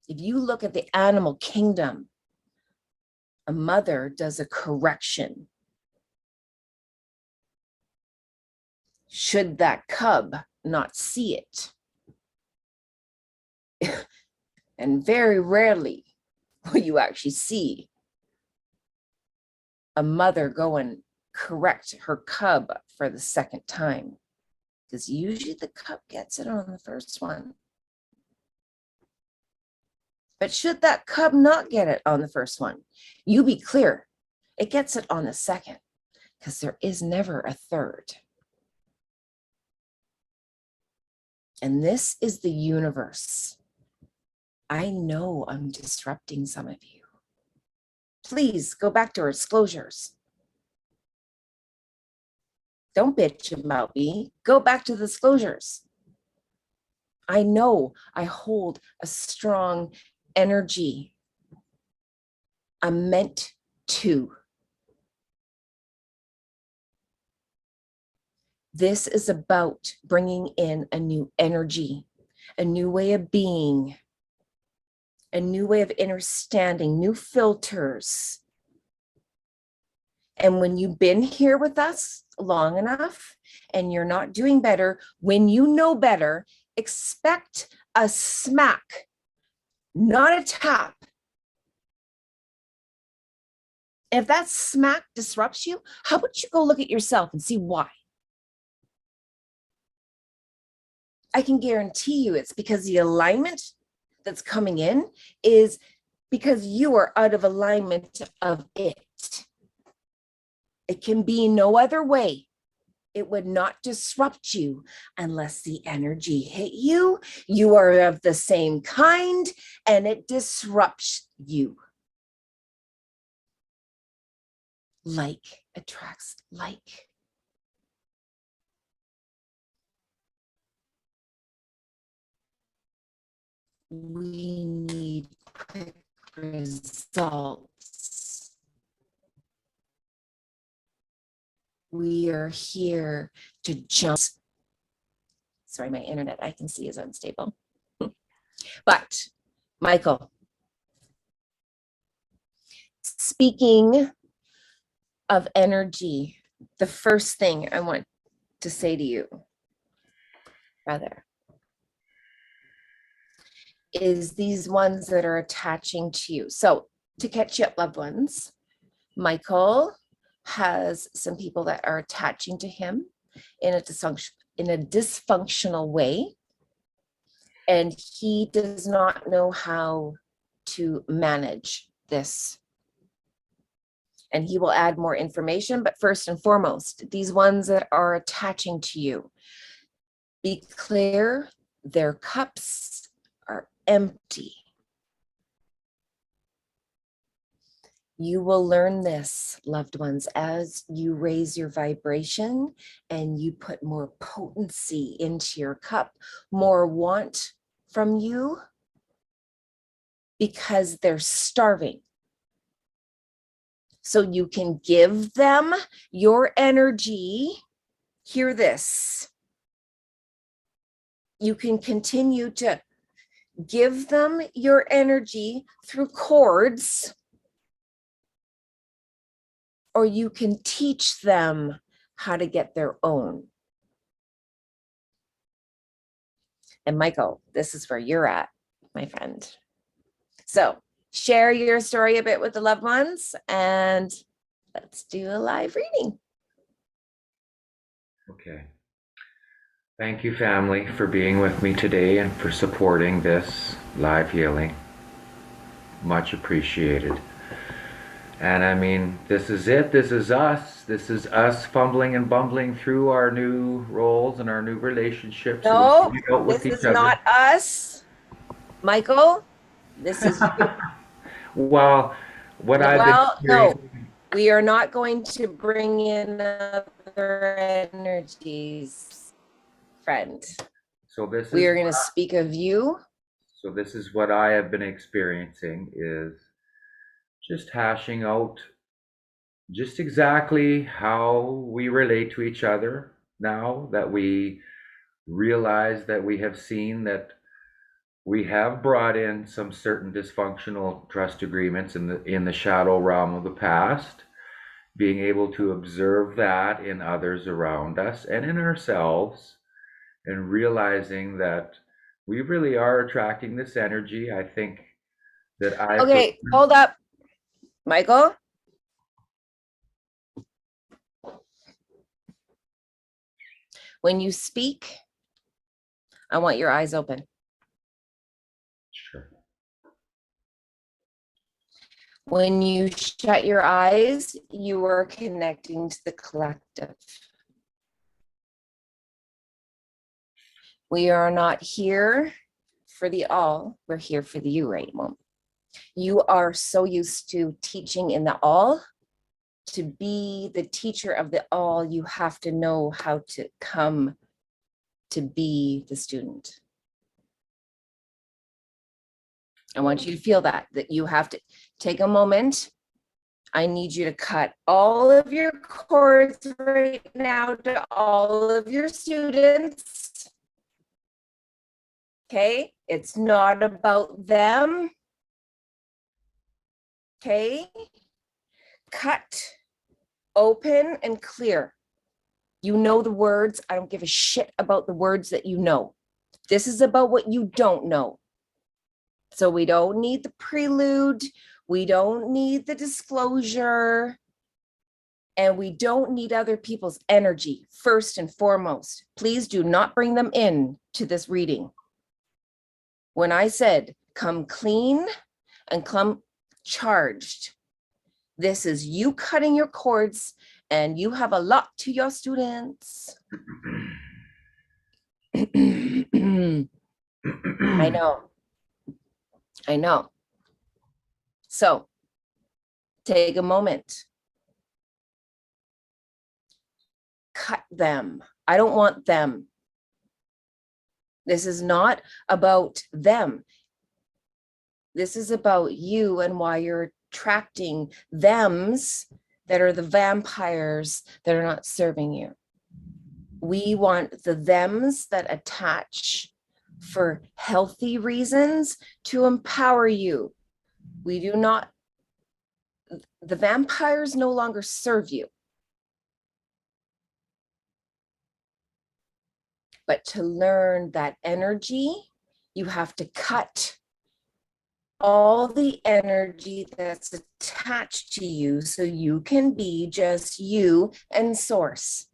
If you look at the animal kingdom, a mother does a correction. Should that cub not see it? And very rarely will you actually see a mother go and correct her cub for the second time, because usually the cub gets it on the first one. But should that cub not get it on the first one, you be clear, it gets it on the second, because there is never a third. And this is the universe. I know I'm disrupting some of you. Please go back to our disclosures. Don't bitch about me. Go back to the disclosures. I know I hold a strong energy. I'm meant to. This is about bringing in a new energy, a new way of being, a new way of understanding, new filters. And when you've been here with us long enough and you're not doing better, when you know better, expect a smack, not a tap. If that smack disrupts you, how about you go look at yourself and see why? I can guarantee you it's because the alignment that's coming in is because you are out of alignment of it. It can be no other way. It would not disrupt you unless the energy hit you. You are of the same kind and it disrupts you. Like attracts like. We need quick results. We are here to jump. Sorry, my internet I can see is unstable. But Michael, speaking of energy, the first thing I want to say to you, brother, is these ones that are attaching to you. So to catch you up, loved ones, Michael has some people that are attaching to him in a dysfunctional way, and he does not know how to manage this. And he will add more information, but first and foremost, these ones that are attaching to you, be clear, their cups are empty. You will learn this, loved ones, as you raise your vibration and you put more potency into your cup, more want from you, because they're starving. So you can give them your energy. Hear this. You can continue to give them your energy through chords, or you can teach them how to get their own. And Michael, this is where you're at, my friend. So share your story a bit with the loved ones, and let's do a live reading. Okay. Thank you, family, for being with me today and for supporting this live healing. Much appreciated. And I mean, this is it. This is us. This is us fumbling and bumbling through our new roles and our new relationships. No, with this each is other. not us, Michael. This is you. Well, what I've Well, been no, experiencing- we are not going to bring in other energies, friend. So this We is are going to speak of you. So this is what I have been experiencing, is just hashing out just exactly how we relate to each other now that we realize that we have seen that we have brought in some certain dysfunctional trust agreements in the shadow realm of the past, being able to observe that in others around us and in ourselves, and realizing that we really are attracting this energy. I think that Okay, hold up, Michael. When you speak, I want your eyes open. Sure. When you shut your eyes, you are connecting to the collective. We are not here for the all, we're here for the you right now. You are so used to teaching in the all. To be the teacher of the all, you have to know how to come to be the student. I want you to feel that you have to take a moment. I need you to cut all of your cords right now to all of your students. Okay, it's not about them. Okay, cut, open, and clear. You know the words. I don't give a shit about the words that you know. This is about what you don't know. So we don't need the prelude. We don't need the disclosure. And we don't need other people's energy, first and foremost. Please do not bring them in to this reading. When I said come clean and come charged, this is you cutting your cords, and you have a lot to your students. I know. I know. So take a moment. Cut them. I don't want them. This is not about them. This is about you and why you're attracting thems that are the vampires that are not serving you. We want the thems that attach for healthy reasons to empower you. We do not, the vampires no longer serve you. But to learn that energy, you have to cut all the energy that's attached to you so you can be just you and source.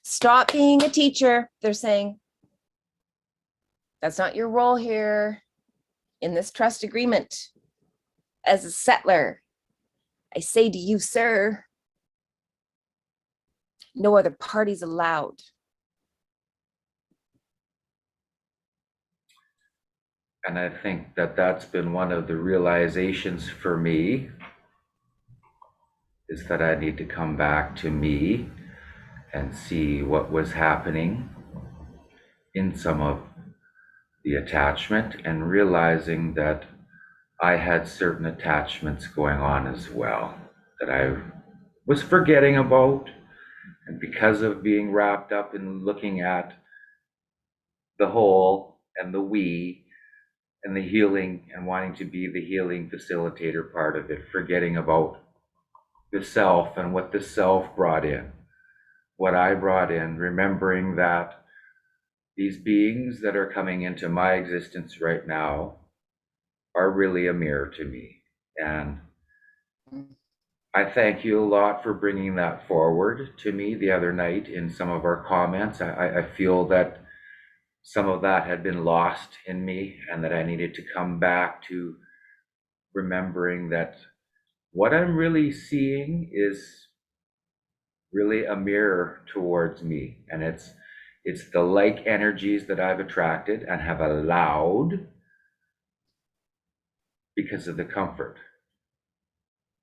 Stop being a teacher. They're saying that's not your role here in this trust agreement. As a settlor, I say to you, sir, no other parties allowed. And I think that that's been one of the realizations for me, is that I need to come back to me and see what was happening in some of the attachment, and realizing that I had certain attachments going on as well that I was forgetting about. And because of being wrapped up in looking at the whole and the we and the healing and wanting to be the healing facilitator part of it, forgetting about the self and what the self brought in, what I brought in, remembering that these beings that are coming into my existence right now are really a mirror to me. And I thank you a lot for bringing that forward to me the other night in some of our comments. I feel that some of that had been lost in me, and that I needed to come back to remembering that what I'm really seeing is really a mirror towards me. And it's the like energies that I've attracted and have allowed because of the comfort.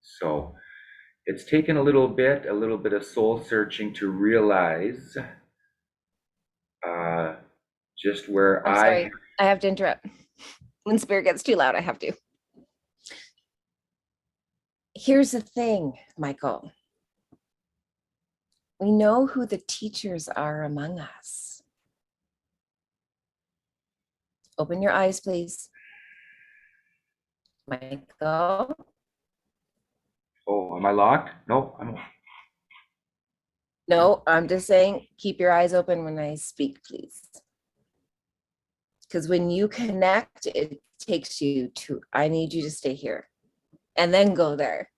So it's taken a little bit of soul searching to realize just where I'm sorry, I have to interrupt. When spirit gets too loud, I have to. Here's the thing, Michael. We know who the teachers are among us. Open your eyes, please. Michael. Oh, am I locked? No, I'm. No, I'm just saying, keep your eyes open when I speak, please. Because when you connect, it takes you to, I need you to stay here and then go there.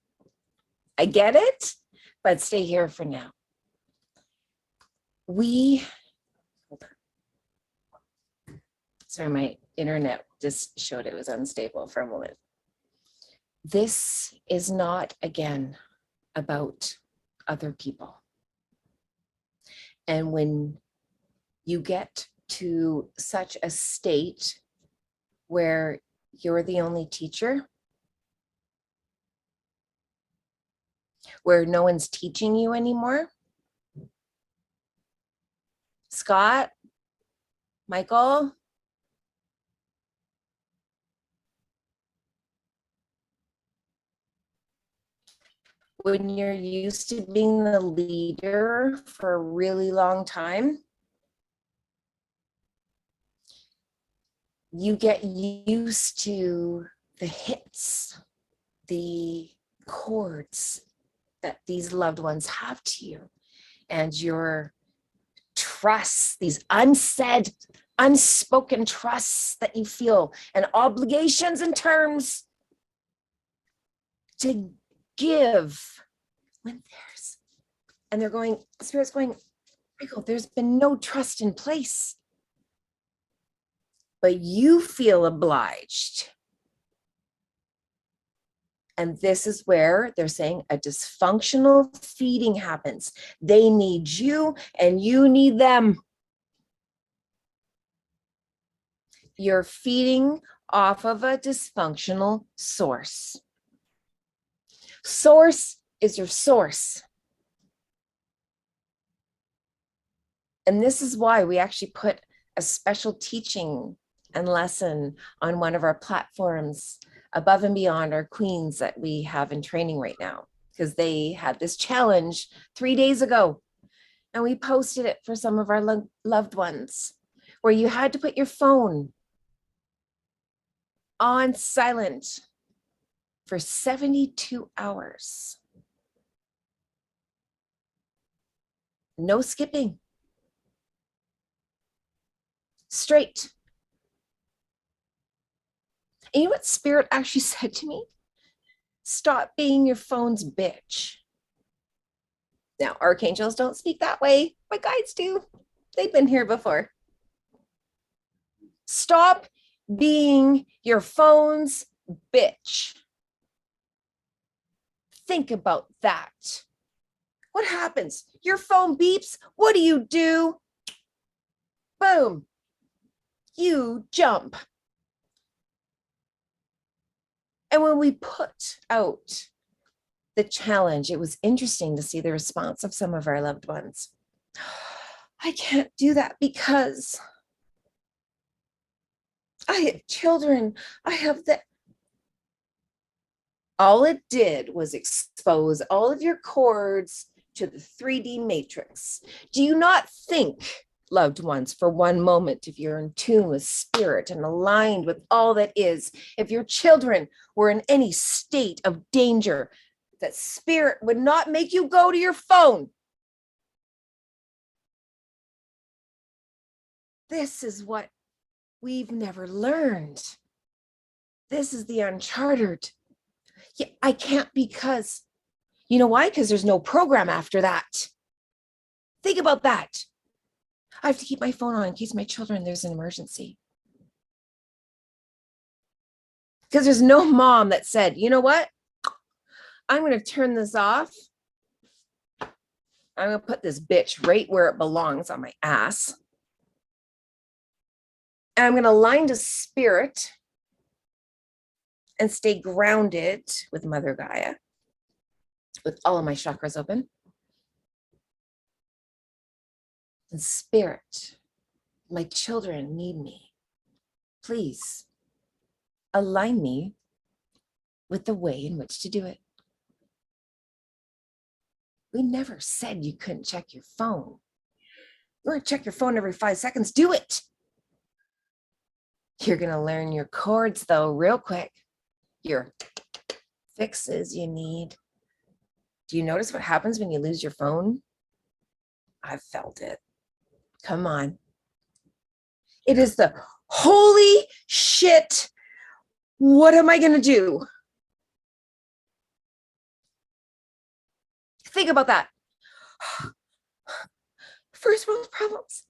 I get it, but stay here for now. Hold on. Sorry, my internet just showed it was unstable for a moment. This is not, again, about other people. And when you get to such a state where you're the only teacher, where no one's teaching you anymore, Scott, Michael, when you're used to being the leader for a really long time, you get used to the hits, the chords that these loved ones have to you, and your trusts, these unsaid, unspoken trusts that you feel, and obligations and terms to give when and they're going, Spirit's going, Michael, there's been no trust in place, but you feel obliged. And this is where they're saying a dysfunctional feeding happens. They need you and you need them. You're feeding off of a dysfunctional source. Source is your source. And this is why we actually put a special teaching and lesson on one of our platforms above and beyond our queens that we have in training right now, because they had this challenge 3 days ago. And we posted it for some of our loved ones, where you had to put your phone on silent for 72 hours. No skipping. Straight. And you know what Spirit actually said to me? Stop being your phone's bitch. Now, archangels don't speak that way, but guides do. They've been here before. Stop being your phone's bitch. Think about that. What happens? Your phone beeps. What do? Boom. You jump. And when we put out the challenge, it was interesting to see the response of some of our loved ones. I can't do that because I have children. I have that. All it did was expose all of your cords to the 3D matrix. Do you not think, loved ones, for one moment, if you're in tune with Spirit and aligned with all that is, if your children were in any state of danger, that Spirit would not make you go to your phone? This is what we've never learned. This is the uncharted. Yeah, I can't because, you know why? Because there's no program after that. Think about that. I have to keep my phone on in case my children, there's an emergency. Because there's no mom that said, you know what? I'm going to turn this off. I'm going to put this bitch right where it belongs, on my ass. And I'm going to align to Spirit and stay grounded with Mother Gaia, with all of my chakras open. And Spirit, my children need me. Please align me with the way in which to do it. We never said you couldn't check your phone. You want to check your phone every 5 seconds, do it. You're going to learn your chords though real quick. Your fixes you need. Do you notice what happens when you lose your phone? I've felt it. Come on. It is the holy shit. What am I going to do? Think about that. First world problems.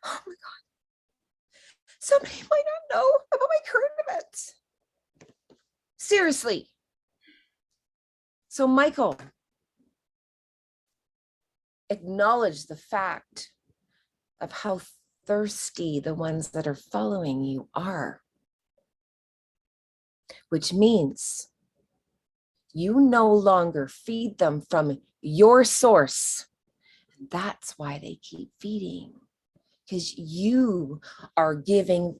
Oh my God. Somebody might not know about my current events. Seriously. So Michael, acknowledge the fact of how thirsty the ones that are following you are, which means you no longer feed them from your source. And that's why they keep feeding, because you are giving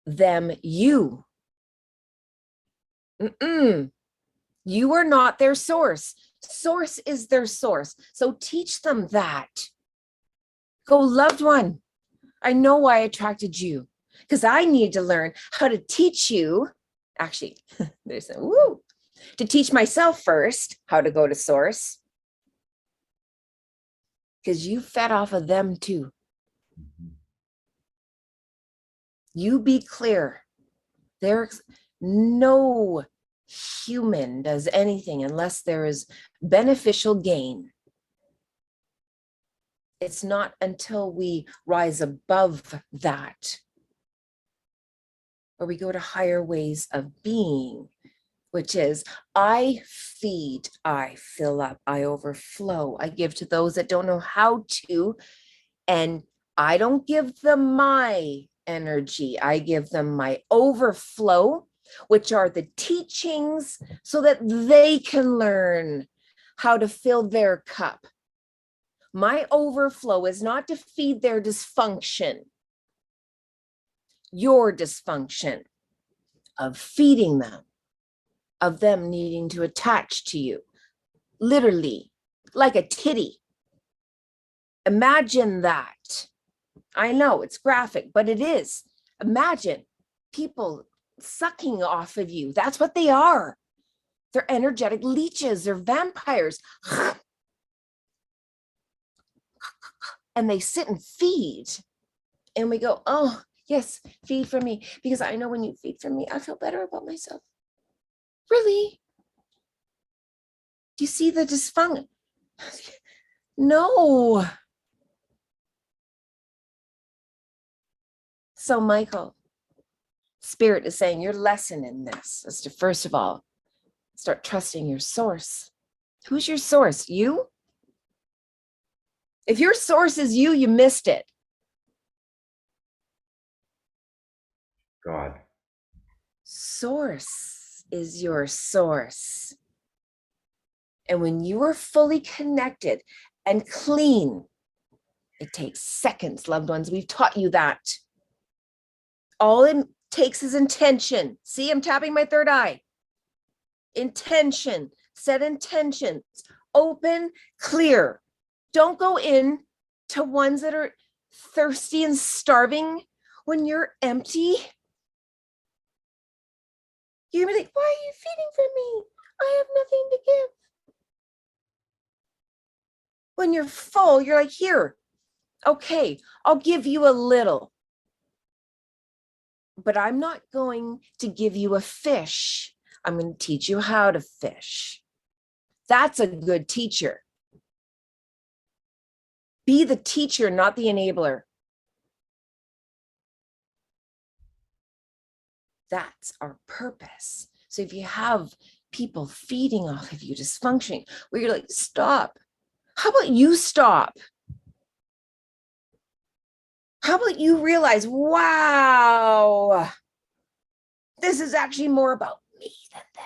them you. You are not their source. Source is their source. So teach them that. Go, loved one. I know why I attracted you, because I need to learn how to teach you. Actually, there's a woo. To teach myself first how to go to source, because you fed off of them too. You be clear. There's no human does anything unless there is beneficial gain. It's not until we rise above that, or we go to higher ways of being, which is I feed, I fill up, I overflow, I give to those that don't know how to, and I don't give them my energy, I give them my overflow, which are the teachings so that they can learn how to fill their cup. My overflow is not to feed their dysfunction, your dysfunction of feeding them, of them needing to attach to you, literally like a titty. Imagine that. I know it's graphic, but it is. Imagine people sucking off of you. That's what they are. They're energetic leeches. They're vampires. And they sit and feed. And we go, oh, Yes, feed from me, because I know when you feed from me, I feel better about myself. Really? Do you see the dysfunction? No. So, Michael, Spirit is saying your lesson in this is to, first of all, start trusting your source. Who's your source? You? If your source is you, you missed it. God. Source is your source. And when you are fully connected and clean, it takes seconds, loved ones. We've taught you that. All it takes is intention. See, I'm tapping my third eye. Intention. Set intentions. Open, clear. Don't go in to ones that are thirsty and starving when you're empty. You're gonna be like, why are you feeding from me? I have nothing to give. When you're full, you're like, here, okay, I'll give you a little. But I'm not going to give you a fish. I'm going to teach you how to fish. That's a good teacher. Be the teacher, not the enabler. That's our purpose. So if you have people feeding off of you, dysfunctioning, where you're like, stop. How about you stop? How about you realize, wow, this is actually more about me than them.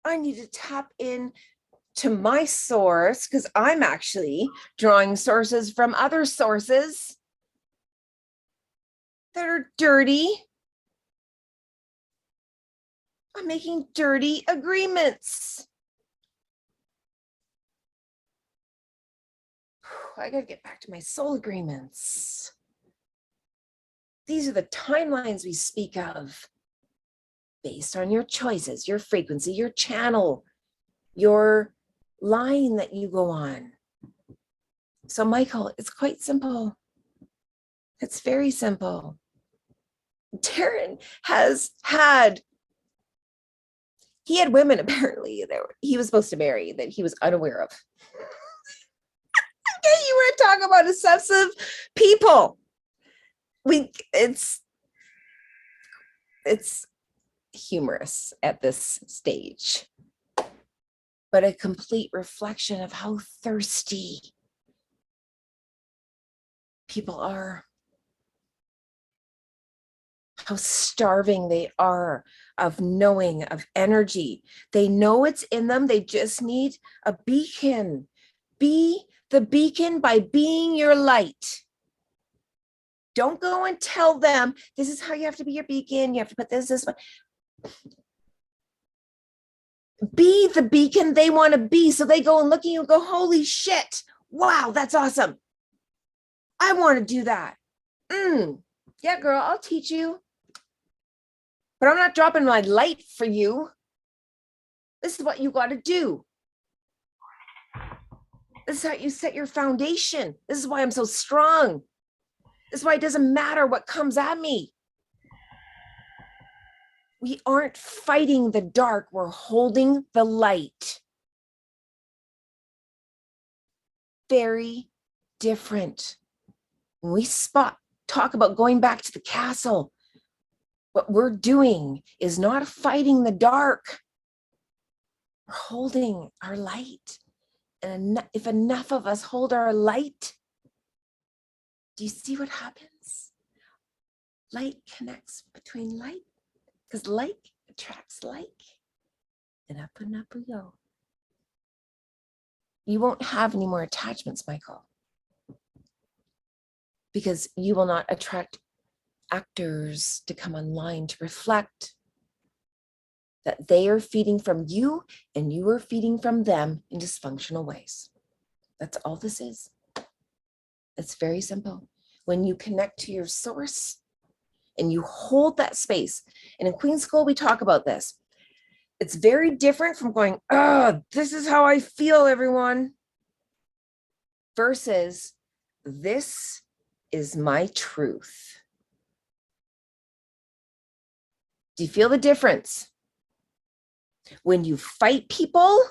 I need to tap in to my source because I'm actually drawing sources from other sources that are dirty. I'm making dirty agreements. I got to get back to my soul agreements. These are the timelines we speak of based on your choices, your frequency, your channel, your line that you go on. So, Michael, it's quite simple. It's very simple. Darren he had women apparently that he was supposed to marry that he was unaware of. Okay, you were talking about obsessive people. It's humorous at this stage, but a complete reflection of how thirsty people are, how starving they are of knowing, of energy. They know it's in them. They just need a beacon. Be the beacon by being your light. Don't go and tell them, this is how you have to be your beacon. You have to put this one. Be the beacon they want to be. So they go and look at you and go, holy shit. Wow, that's awesome. I want to do that. Yeah, girl, I'll teach you. But I'm not dropping my light for you. This is what you got to do. This is how you set your foundation. This is why I'm so strong. This is why it doesn't matter what comes at me. We aren't fighting the dark. We're holding the light. Very different. When we talk about going back to the castle, what we're doing is not fighting the dark. We're holding our light. And if enough of us hold our light, do you see what happens? Light connects between light, because like attracts like, and up we go. You won't have any more attachments, Michael, because you will not attract actors to come online to reflect that they are feeding from you and you are feeding from them in dysfunctional ways. That's all this is. It's very simple. When you connect to your source and you hold that space, and in Queen's School, we talk about this. It's very different from going, oh, this is how I feel, everyone. versus this is my truth. Do you feel the difference? When you fight people,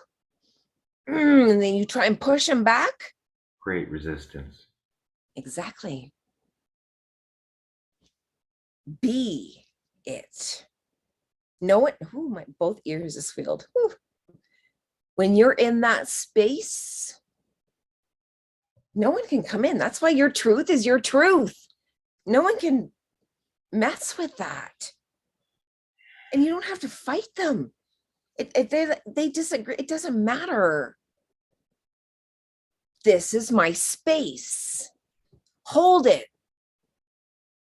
and then you try and push them back. Great resistance. Exactly. Be it. Know it. Ooh, my both ears is filled. Ooh. When you're in that space, no one can come in. That's why your truth is your truth. No one can mess with that. And you don't have to fight them. If they disagree, it doesn't matter. This is my space. Hold it.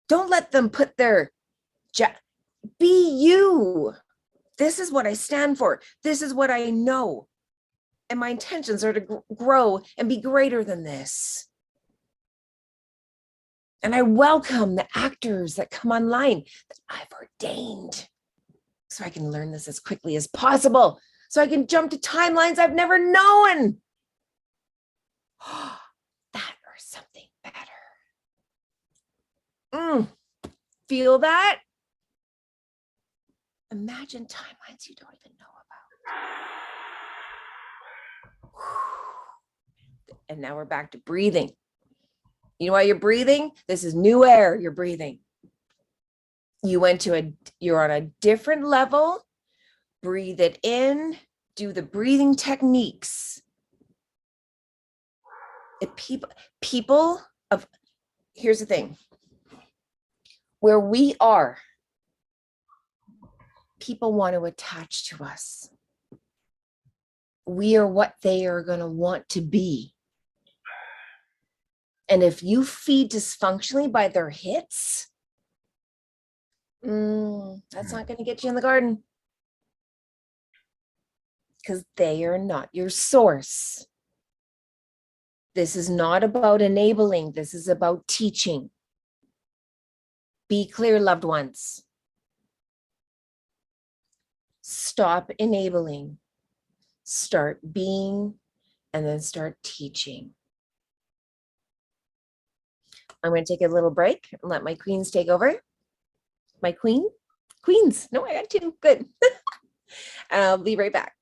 Don't let them put their, be you. This is what I stand for. This is what I know. And my intentions are to grow and be greater than this. And I welcome the actors that come online that I've ordained so I can learn this as quickly as possible, so I can jump to timelines I've never known. That or something better. Feel that? Imagine timelines you don't even know about. And now we're back to breathing. You know why you're breathing? This is new air you're breathing. You're on a different level. Breathe it in. Do the breathing techniques. Here's the thing. Where we are, people want to attach to us. We are what they are going to want to be. And if you feed dysfunctionally by their hits, that's not going to get you in the garden. Because they are not your source. This is not about enabling. This is about teaching. Be clear, loved ones. Stop enabling. Start being, and then start teaching. I'm going to take a little break and let my queens take over. My queens. No, I got two. Good. And I'll be right back.